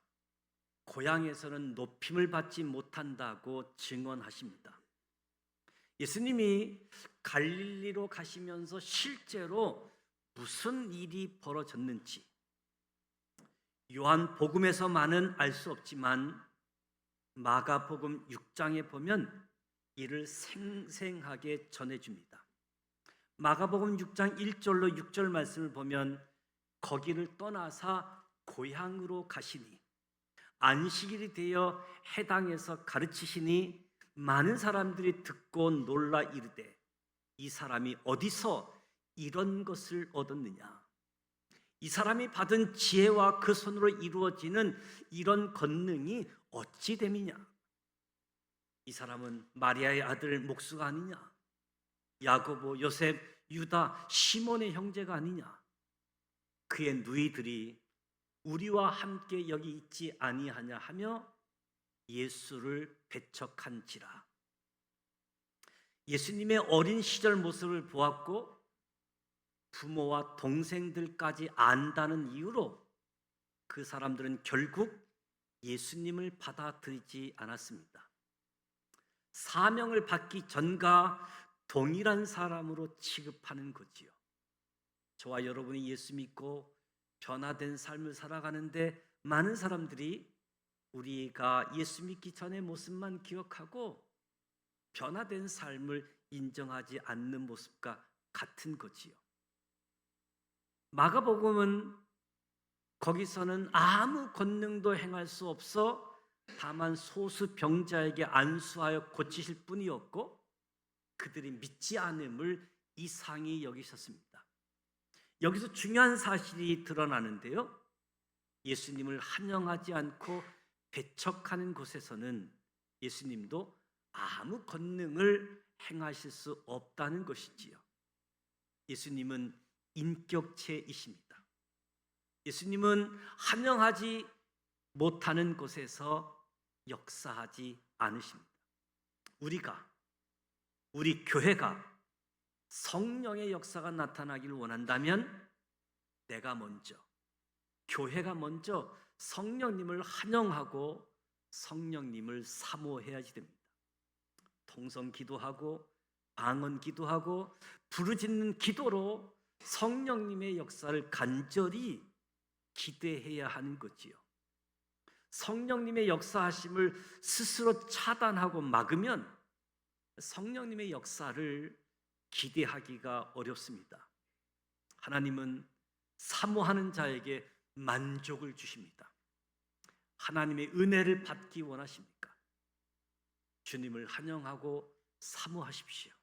고향에서는 높임을 받지 못한다고 증언하십니다. 예수님이 갈릴리로 가시면서 실제로 무슨 일이 벌어졌는지 요한복음에서만은 알 수 없지만 마가복음 6장에 보면 이를 생생하게 전해줍니다. 마가복음 6장 1절로 6절 말씀을 보면 거기를 떠나사 고향으로 가시니 안식일이 되어 해당에서 가르치시니 많은 사람들이 듣고 놀라 이르되 이 사람이 어디서 이런 것을 얻었느냐? 이 사람이 받은 지혜와 그 손으로 이루어지는 이런 권능이 어찌 됨이냐? 이 사람은 마리아의 아들 목수가 아니냐? 야고보, 요셉, 유다, 시몬의 형제가 아니냐? 그의 누이들이 우리와 함께 여기 있지 아니하냐 하며 예수를 배척한지라. 예수님의 어린 시절 모습을 보았고 부모와 동생들까지 안다는 이유로 그 사람들은 결국 예수님을 받아들이지 않았습니다. 사명을 받기 전과 동일한 사람으로 취급하는 거지요. 저와 여러분이 예수 믿고 변화된 삶을 살아가는데 많은 사람들이 우리가 예수 믿기 전의 모습만 기억하고 변화된 삶을 인정하지 않는 모습과 같은 거지요. 마가복음은 거기서는 아무 권능도 행할 수 없어 다만 소수 병자에게 안수하여 고치실 뿐이었고 그들이 믿지 않음을 이상히 여기셨습니다. 여기서 중요한 사실이 드러나는데요. 예수님을 환영하지 않고 배척하는 곳에서는 예수님도 아무 권능을 행하실 수 없다는 것이지요. 예수님은 인격체이십니다. 예수님은 환영하지 못하는 곳에서 역사하지 않으십니다. 우리 교회가 성령의 역사가 나타나기를 원한다면 교회가 먼저 성령님을 환영하고 성령님을 사모해야지 됩니다. 통성 기도하고 방언 기도하고 부르짖는 기도로 성령님의 역사를 간절히 기대해야 하는 거지요. 성령님의 역사하심을 스스로 차단하고 막으면 성령님의 역사를 기대하기가 어렵습니다. 하나님은 사모하는 자에게 만족을 주십니다. 하나님의 은혜를 받기 원하십니까? 주님을 환영하고 사모하십시오.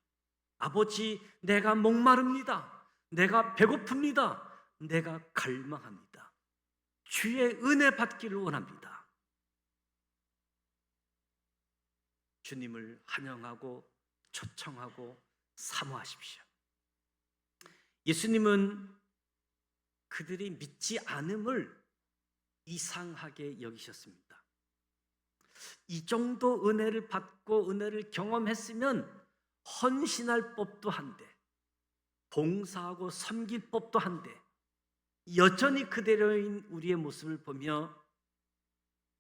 아버지, 내가 목마릅니다. 내가 배고픕니다. 내가 갈망합니다. 주의 은혜 받기를 원합니다. 주님을 환영하고 초청하고 사모하십시오. 예수님은 그들이 믿지 않음을 이상하게 여기셨습니다. 이 정도 은혜를 받고 은혜를 경험했으면 헌신할 법도 한데, 봉사하고 섬길 법도 한데, 여전히 그대로인 우리의 모습을 보며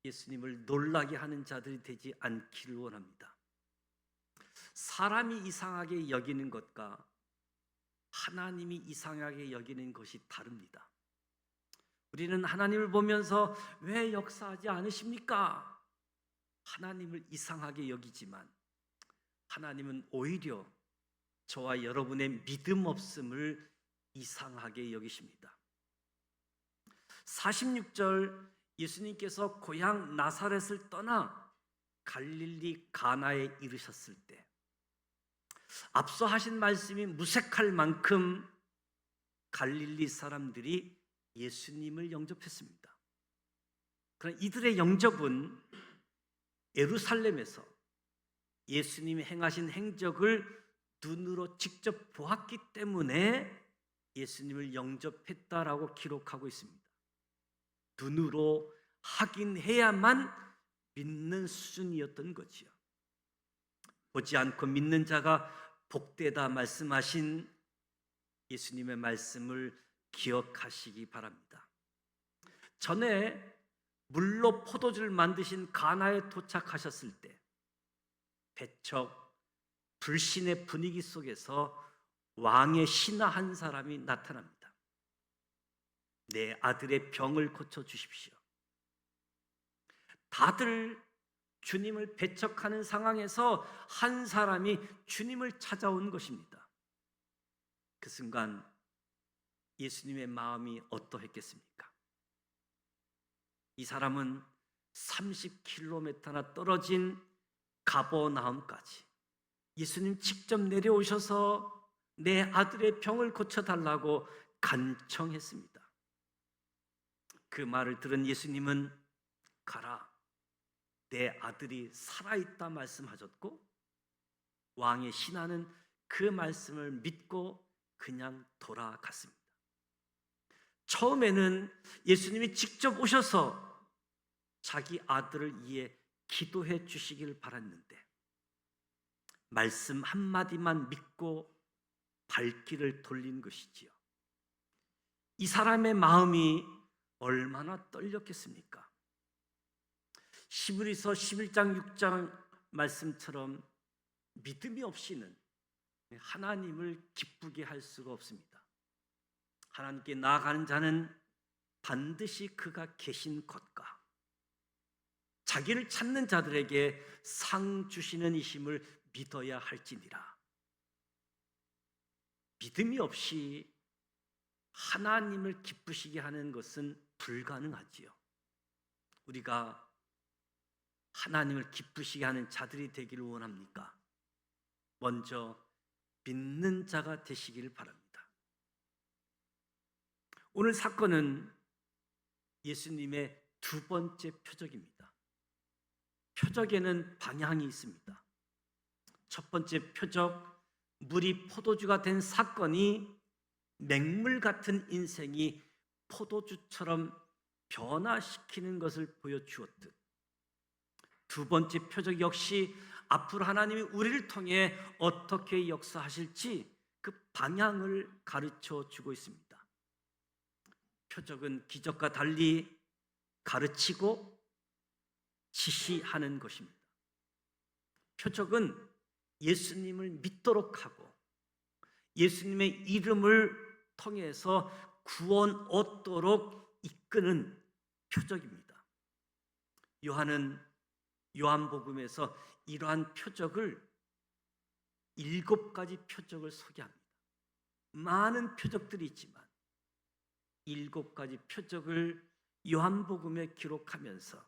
예수님을 놀라게 하는 자들이 되지 않기를 원합니다. 사람이 이상하게 여기는 것과 하나님이 이상하게 여기는 것이 다릅니다. 우리는 하나님을 보면서 왜 역사하지 않으십니까? 하나님을 이상하게 여기지만 하나님은 오히려 저와 여러분의 믿음 없음을 이상하게 여기십니다. 46절, 예수님께서 고향 나사렛을 떠나 갈릴리 가나에 이르셨을 때, 앞서 하신 말씀이 무색할 만큼 갈릴리 사람들이 예수님을 영접했습니다. 그러나 이들의 영접은 예루살렘에서 예수님이 행하신 행적을 눈으로 직접 보았기 때문에 예수님을 영접했다라고 기록하고 있습니다. 눈으로 확인해야만 믿는 수준이었던 거지요. 보지 않고 믿는 자가 복되다 말씀하신 예수님의 말씀을 기억하시기 바랍니다. 전에 물로 포도주를 만드신 가나에 도착하셨을 때 배척, 불신의 분위기 속에서 왕의 신하 한 사람이 나타납니다. 내 아들의 병을 고쳐주십시오. 다들 주님을 배척하는 상황에서 한 사람이 주님을 찾아온 것입니다. 그 순간 예수님의 마음이 어떠했겠습니까? 이 사람은 30km나 떨어진 가버나움까지 예수님 직접 내려오셔서 내 아들의 병을 고쳐달라고 간청했습니다. 그 말을 들은 예수님은 가라, 내 아들이 살아있다 말씀하셨고, 왕의 신하는 그 말씀을 믿고 그냥 돌아갔습니다. 처음에는 예수님이 직접 오셔서 자기 아들을 위해 기도해 주시길 바랐는데 말씀 한마디만 믿고 발길을 돌린 것이지요. 이 사람의 마음이 얼마나 떨렸겠습니까? 히브리서 11장 6장 말씀처럼 믿음이 없이는 하나님을 기쁘게 할 수가 없습니다. 하나님께 나아가는 자는 반드시 그가 계신 것과 자기를 찾는 자들에게 상 주시는 이심을 믿어야 할지니라. 믿음이 없이 하나님을 기쁘시게 하는 것은 불가능하지요. 우리가 하나님을 기쁘시게 하는 자들이 되기를 원합니까? 먼저 믿는 자가 되시기를 바랍니다. 오늘 사건은 예수님의 두 번째 표적입니다. 표적에는 방향이 있습니다. 첫 번째 표적, 물이 포도주가 된 사건이 맹물 같은 인생이 포도주처럼 변화시키는 것을 보여주었듯, 두 번째 표적 역시 앞으로 하나님이 우리를 통해 어떻게 역사하실지 그 방향을 가르쳐 주고 있습니다. 표적은 기적과 달리 가르치고 지시하는 것입니다. 표적은 예수님을 믿도록 하고 예수님의 이름을 통해서 구원 얻도록 이끄는 표적입니다. 요한은 요한복음에서 이러한 표적을 7가지 표적을 소개합니다. 많은 표적들이 있지만 7가지 표적을 요한복음에 기록하면서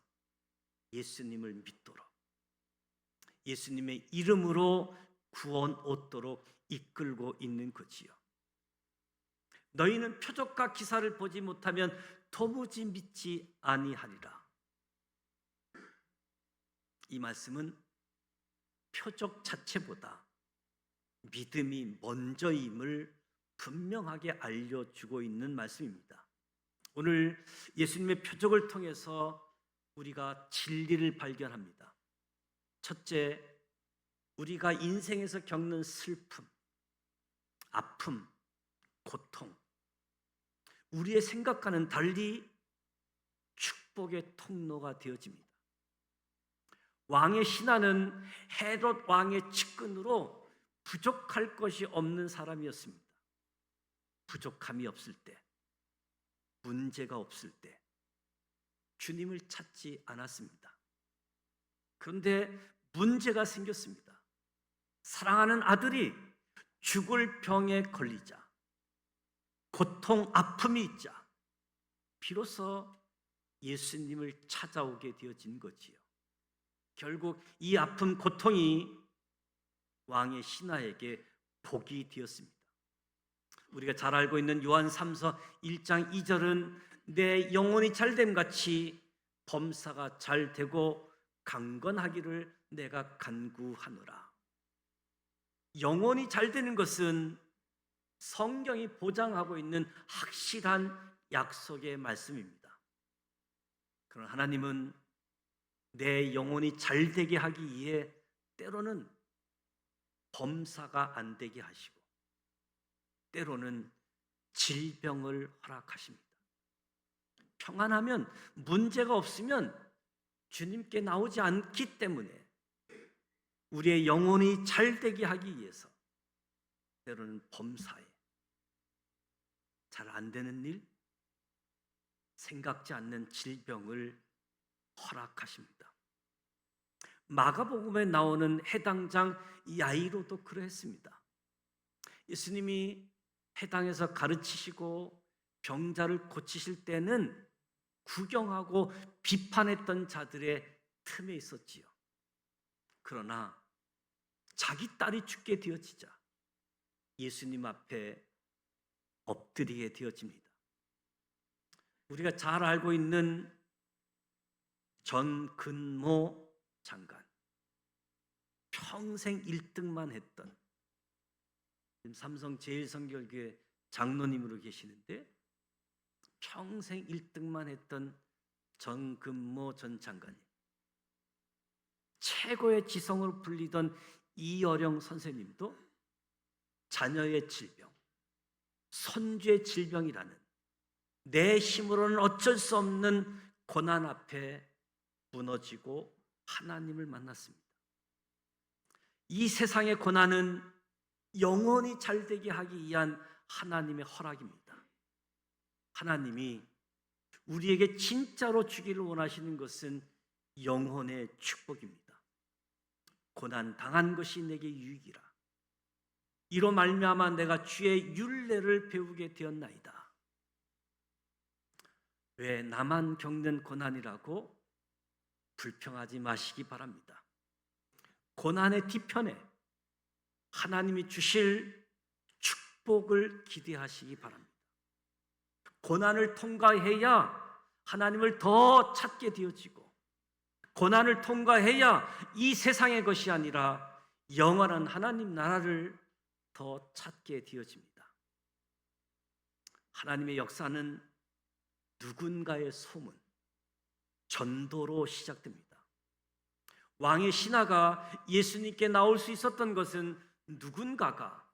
예수님을 믿도록, 예수님의 이름으로 구원 얻도록 이끌고 있는 거지요. 너희는 표적과 기사를 보지 못하면 도무지 믿지 아니하리라. 이 말씀은 표적 자체보다 믿음이 먼저임을 분명하게 알려주고 있는 말씀입니다. 오늘 예수님의 표적을 통해서 우리가 진리를 발견합니다. 첫째, 우리가 인생에서 겪는 슬픔, 아픔, 고통, 우리의 생각과는 달리 축복의 통로가 되어집니다. 왕의 신하는 헤롯 왕의 측근으로 부족할 것이 없는 사람이었습니다. 부족함이 없을 때, 문제가 없을 때 주님을 찾지 않았습니다. 그런데 문제가 생겼습니다. 사랑하는 아들이 죽을 병에 걸리자, 고통, 아픔이 있자 비로소 예수님을 찾아오게 되어진 거지요. 결국 이 아픔, 고통이 왕의 신하에게 복이 되었습니다. 우리가 잘 알고 있는 요한 3서 1장 2절은 내 영혼이 잘됨 같이 범사가 잘 되고 강건하기를 내가 간구하노라. 영혼이 잘 되는 것은 성경이 보장하고 있는 확실한 약속의 말씀입니다. 그러나 하나님은 내 영혼이 잘 되게 하기 위해 때로는 범사가 안 되게 하시고 때로는 질병을 허락하십니다. 평안하면, 문제가 없으면 주님께 나오지 않기 때문에 우리의 영혼이 잘 되게 하기 위해서 때로는 범사에, 잘 안 되는 일, 생각지 않는 질병을 허락하십니다. 마가복음에 나오는 해당장 야이로도 그러했습니다. 예수님이 해당에서 가르치시고 병자를 고치실 때는 구경하고 비판했던 자들의 틈에 있었지요. 그러나 자기 딸이 죽게 되어지자 예수님 앞에 엎드리게 되어집니다. 우리가 잘 알고 있는 전근모 장관, 평생 1등만 했던, 삼성 제일성결교회 장로님으로 계시는데 평생 1등만 했던 전근모 전 장관님, 최고의 지성으로 불리던 이어령 선생님도 자녀의 질병, 손주의 질병이라는 내 힘으로는 어쩔 수 없는 고난 앞에 무너지고 하나님을 만났습니다. 이 세상의 고난은 영원히 잘되게 하기 위한 하나님의 허락입니다. 하나님이 우리에게 진짜로 주기를 원하시는 것은 영혼의 축복입니다. 고난 당한 것이 내게 유익이라. 이로 말미암아 내가 주의 율례를 배우게 되었나이다. 왜 나만 겪는 고난이라고 불평하지 마시기 바랍니다. 고난의 뒤편에 하나님이 주실 축복을 기대하시기 바랍니다. 고난을 통과해야 하나님을 더 찾게 되어지고, 고난을 통과해야 이 세상의 것이 아니라 영원한 하나님 나라를 더 찾게 되어집니다. 하나님의 역사는 누군가의 소문, 전도로 시작됩니다. 왕의 신하가 예수님께 나올 수 있었던 것은 누군가가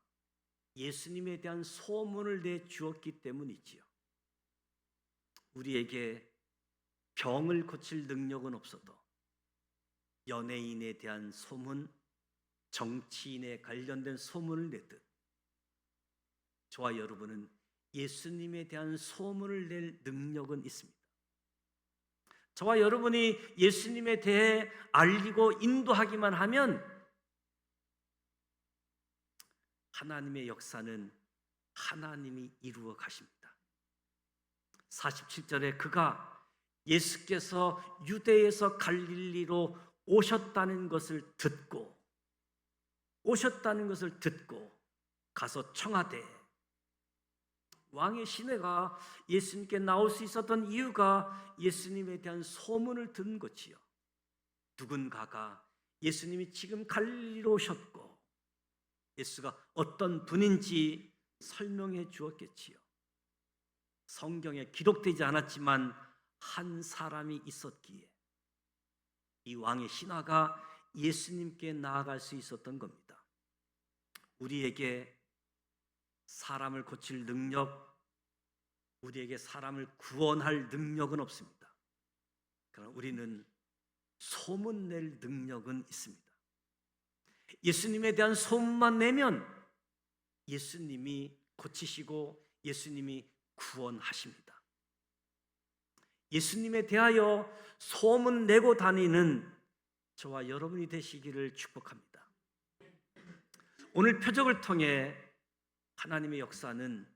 예수님에 대한 소문을 내주었기 때문이지요. 우리에게 병을 고칠 능력은 없어도 연예인에 대한 소문, 정치인에 관련된 소문을 내듯 저와 여러분은 예수님에 대한 소문을 낼 능력은 있습니다. 저와 여러분이 예수님에 대해 알리고 인도하기만 하면 하나님의 역사는 하나님이 이루어 가십니다. 47절에 그가 예수께서 유대에서 갈릴리로 오셨다는 것을 듣고 오셨다는 것을 듣고 가서 청하되, 왕의 시내가 예수님께 나올 수 있었던 이유가 예수님에 대한 소문을 듣는 것이요, 누군가가 예수님이 지금 갈릴리로 오셨고 예수가 어떤 분인지 설명해 주었겠지요. 성경에 기록되지 않았지만 한 사람이 있었기에 이 왕의 신하가 예수님께 나아갈 수 있었던 겁니다. 우리에게 사람을 고칠 능력, 우리에게 사람을 구원할 능력은 없습니다. 그러나 우리는 소문낼 능력은 있습니다. 예수님에 대한 소문만 내면 예수님이 고치시고 예수님이 구원하십니다. 예수님에 대하여 소문 내고 다니는 저와 여러분이 되시기를 축복합니다. 오늘 표적을 통해 하나님의 역사는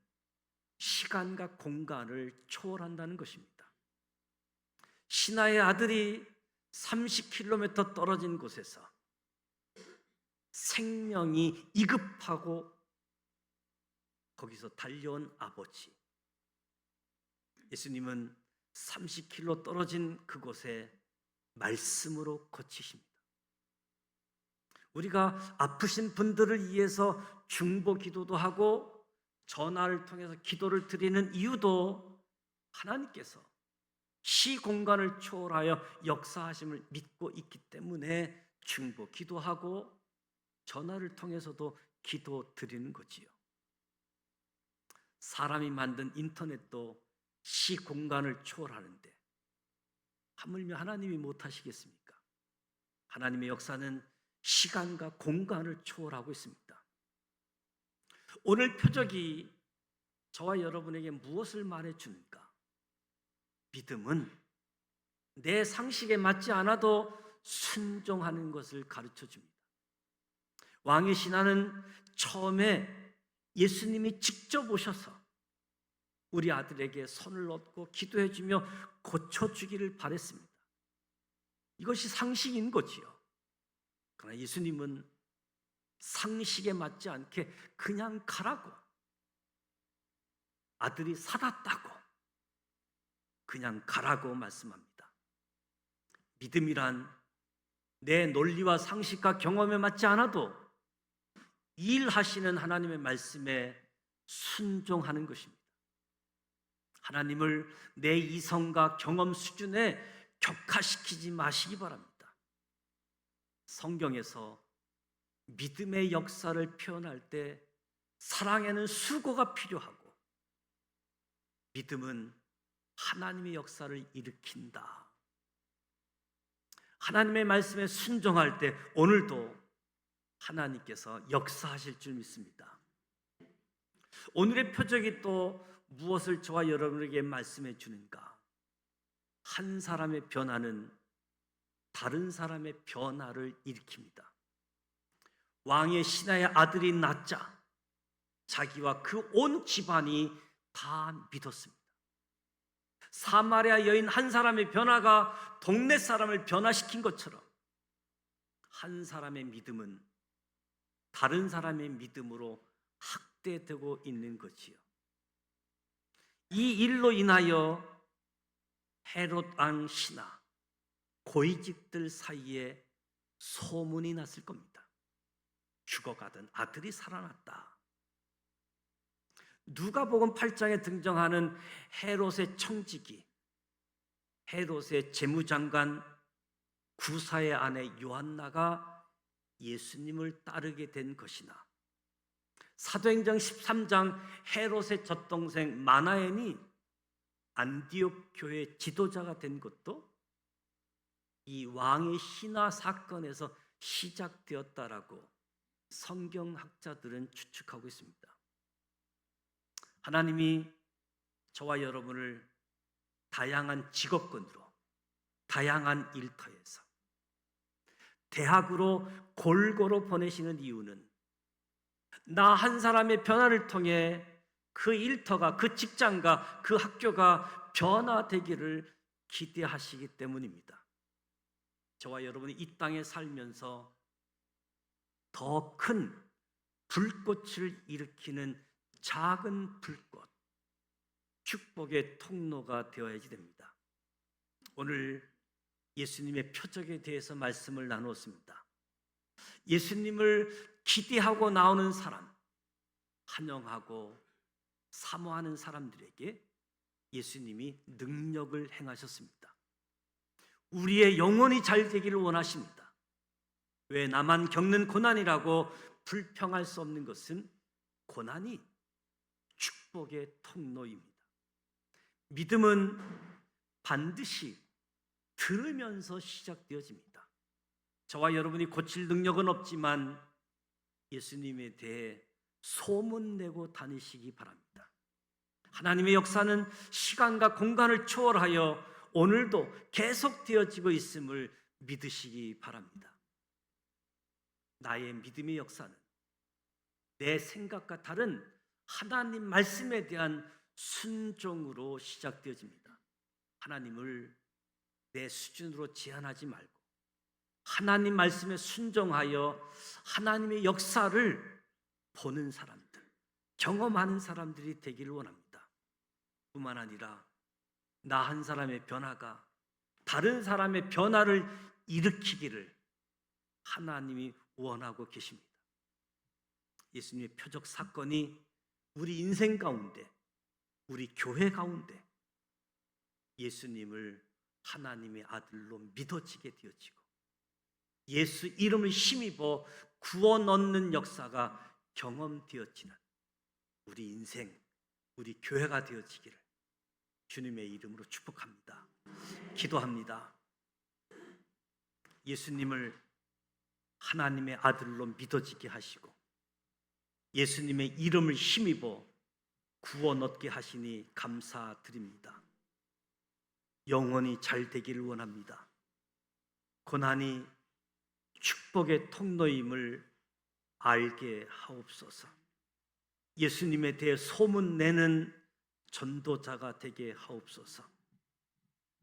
시간과 공간을 초월한다는 것입니다. 신하의 아들이 30km 떨어진 곳에서 생명이 이급하고 거기서 달려온 아버지, 예수님은 30km 떨어진 그곳에 말씀으로 고치십니다. 우리가 아프신 분들을 위해서 중보 기도도 하고 전화를 통해서 기도를 드리는 이유도 하나님께서 시 공간을 초월하여 역사하심을 믿고 있기 때문에 중보 기도하고 전화를 통해서도 기도 드리는 거지요. 사람이 만든 인터넷도 시 공간을 초월하는데 하물며 하나님이 못하시겠습니까? 하나님의 역사는 시간과 공간을 초월하고 있습니다. 오늘 표적이 저와 여러분에게 무엇을 말해주는가? 믿음은 내 상식에 맞지 않아도 순종하는 것을 가르쳐줍니다. 왕의 신하는 처음에 예수님이 직접 오셔서 우리 아들에게 손을 얹고 기도해주며 고쳐주기를 바랬습니다. 이것이 상식인 거지요. 그러나 예수님은 상식에 맞지 않게 그냥 가라고, 아들이 살았다고 그냥 가라고 말씀합니다. 믿음이란 내 논리와 상식과 경험에 맞지 않아도 일하시는 하나님의 말씀에 순종하는 것입니다. 하나님을 내 이성과 경험 수준에 격화시키지 마시기 바랍니다. 성경에서 믿음의 역사를 표현할 때 사랑에는 수고가 필요하고 믿음은 하나님의 역사를 일으킨다. 하나님의 말씀에 순종할 때 오늘도 하나님께서 역사하실 줄 믿습니다. 오늘의 표적이 또 무엇을 저와 여러분에게 말씀해 주는가? 한 사람의 변화는 다른 사람의 변화를 일으킵니다. 왕의 신하의 아들이 낳자 자기와 그 온 집안이 다 믿었습니다. 사마리아 여인 한 사람의 변화가 동네 사람을 변화시킨 것처럼 한 사람의 믿음은 다른 사람의 믿음으로 확대되고 있는 거지요. 이 일로 인하여 헤롯 왕 신하, 고위직들 사이에 소문이 났을 겁니다. 죽어가던 아들이 살아났다. 누가복음 8장에 등장하는 헤롯의 청지기, 헤롯의 재무장관 구사의 아내 요한나가 예수님을 따르게 된 것이나, 사도행전 13장 헤롯의 젖동생 마나엔이 안디옥 교회 지도자가 된 것도 이 왕의 신하 사건에서 시작되었다라고 성경학자들은 추측하고 있습니다. 하나님이 저와 여러분을 다양한 직업군으로, 다양한 일터에서, 대학으로 골고루 보내시는 이유는 나 한 사람의 변화를 통해 그 일터가, 그 직장과 그 학교가 변화되기를 기대하시기 때문입니다. 저와 여러분이 이 땅에 살면서 더 큰 불꽃을 일으키는 작은 불꽃, 축복의 통로가 되어야지 됩니다. 오늘 예수님의 표적에 대해서 말씀을 나누었습니다. 예수님을 기대하고 나오는 사람, 환영하고 사모하는 사람들에게 예수님이 능력을 행하셨습니다. 우리의 영혼이 잘 되기를 원하십니다. 왜 나만 겪는 고난이라고 불평할 수 없는 것은 고난이 축복의 통로입니다. 믿음은 반드시 들으면서 시작되어집니다. 저와 여러분이 고칠 능력은 없지만 예수님에 대해 소문내고 다니시기 바랍니다. 하나님의 역사는 시간과 공간을 초월하여 오늘도 계속되어지고 있음을 믿으시기 바랍니다. 나의 믿음의 역사는 내 생각과 다른 하나님 말씀에 대한 순종으로 시작되어집니다. 하나님을 내 수준으로 제한하지 말고 하나님 말씀에 순종하여 하나님의 역사를 보는 사람들, 경험하는 사람들이 되기를 원합니다. 뿐만 아니라 나 한 사람의 변화가 다른 사람의 변화를 일으키기를 하나님이 원하고 계십니다. 예수님의 표적 사건이 우리 인생 가운데, 우리 교회 가운데 예수님을 하나님의 아들로 믿어지게 되어지고 예수 이름을 힘입어 구원 얻는 역사가 경험되어지는 우리 인생, 우리 교회가 되어지기를 주님의 이름으로 축복합니다. 기도합니다. 예수님을 하나님의 아들로 믿어지게 하시고 예수님의 이름을 힘입어 구원 얻게 하시니 감사드립니다. 영원히 잘 되기를 원합니다. 고난이 축복의 통로임을 알게 하옵소서. 예수님에 대해 소문내는 전도자가 되게 하옵소서.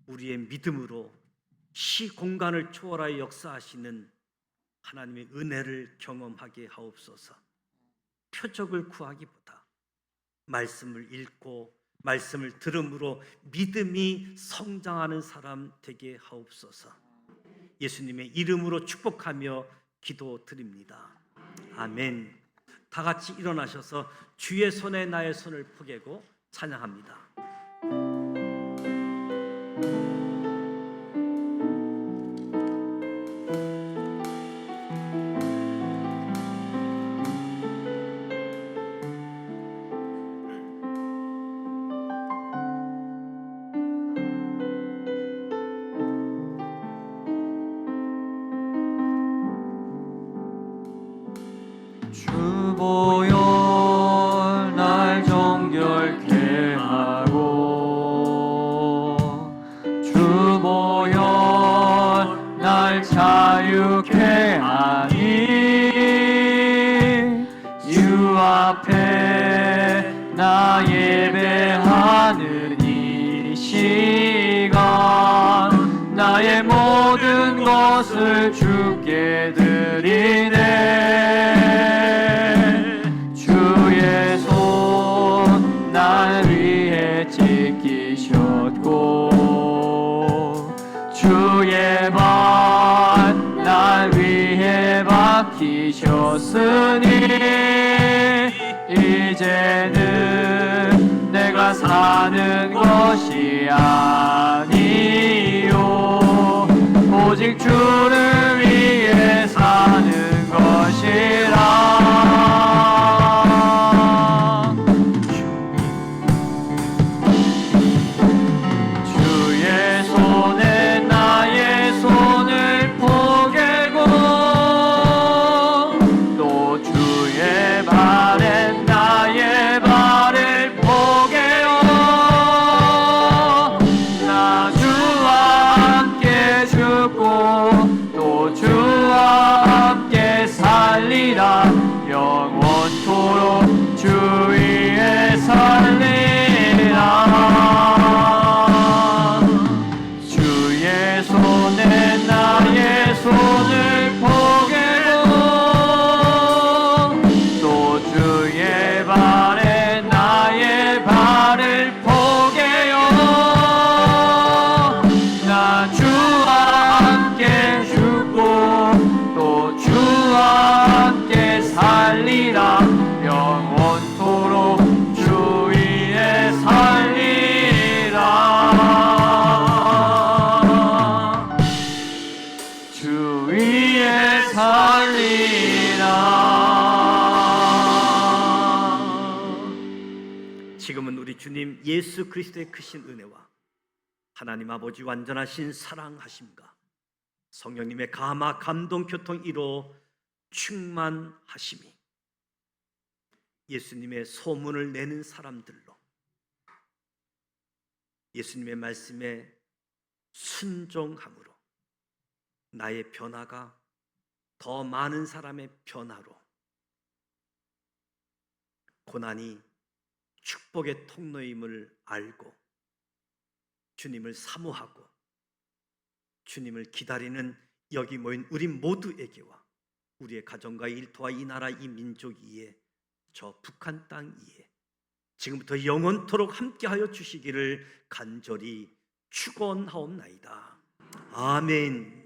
우리의 믿음으로 시 공간을 초월하여 역사하시는 하나님의 은혜를 경험하게 하옵소서. 표적을 구하기보다 말씀을 읽고 말씀을 들음으로 믿음이 성장하는 사람 되게 하옵소서. 예수님의 이름으로 축복하며 기도드립니다. 아멘. 다 같이 일어나셔서 주의 손에 나의 손을 포개고 찬양합니다. 주보여 날 정결케 하고 주보여 날 자유케 하니 주 앞에 나 예배하는 이 시간 나의 모든 것을 주께 드리네. 주의 손 날 위해 지키셨고 주의 발 날 위해 박히셨으니 이제는 내가 사는 것이 아니요 오직 주를 위해 사는 것이라. 주의 손에 나의 손을 포개고 또 주의 발에 나의 발을 포개어 나 주와 함께 죽고 또 주와 함께 살리라. 지금은 우리 주님 예수 그리스도의 크신 은혜와 하나님 아버지 완전하신 사랑하심과 성령님의 감화 감동 교통 이로 충만하심이 예수님의 소문을 내는 사람들로 예수님의 말씀에 순종함으로 나의 변화가 더 많은 사람의 변화로 고난이 축복의 통로임을 알고 주님을 사모하고 주님을 기다리는 여기 모인 우리 모두에게와 우리의 가정과 일터와 이 나라 이 민족 위에 저 북한 땅 위에 지금부터 영원토록 함께하여 주시기를 간절히 축원하옵나이다. 아멘.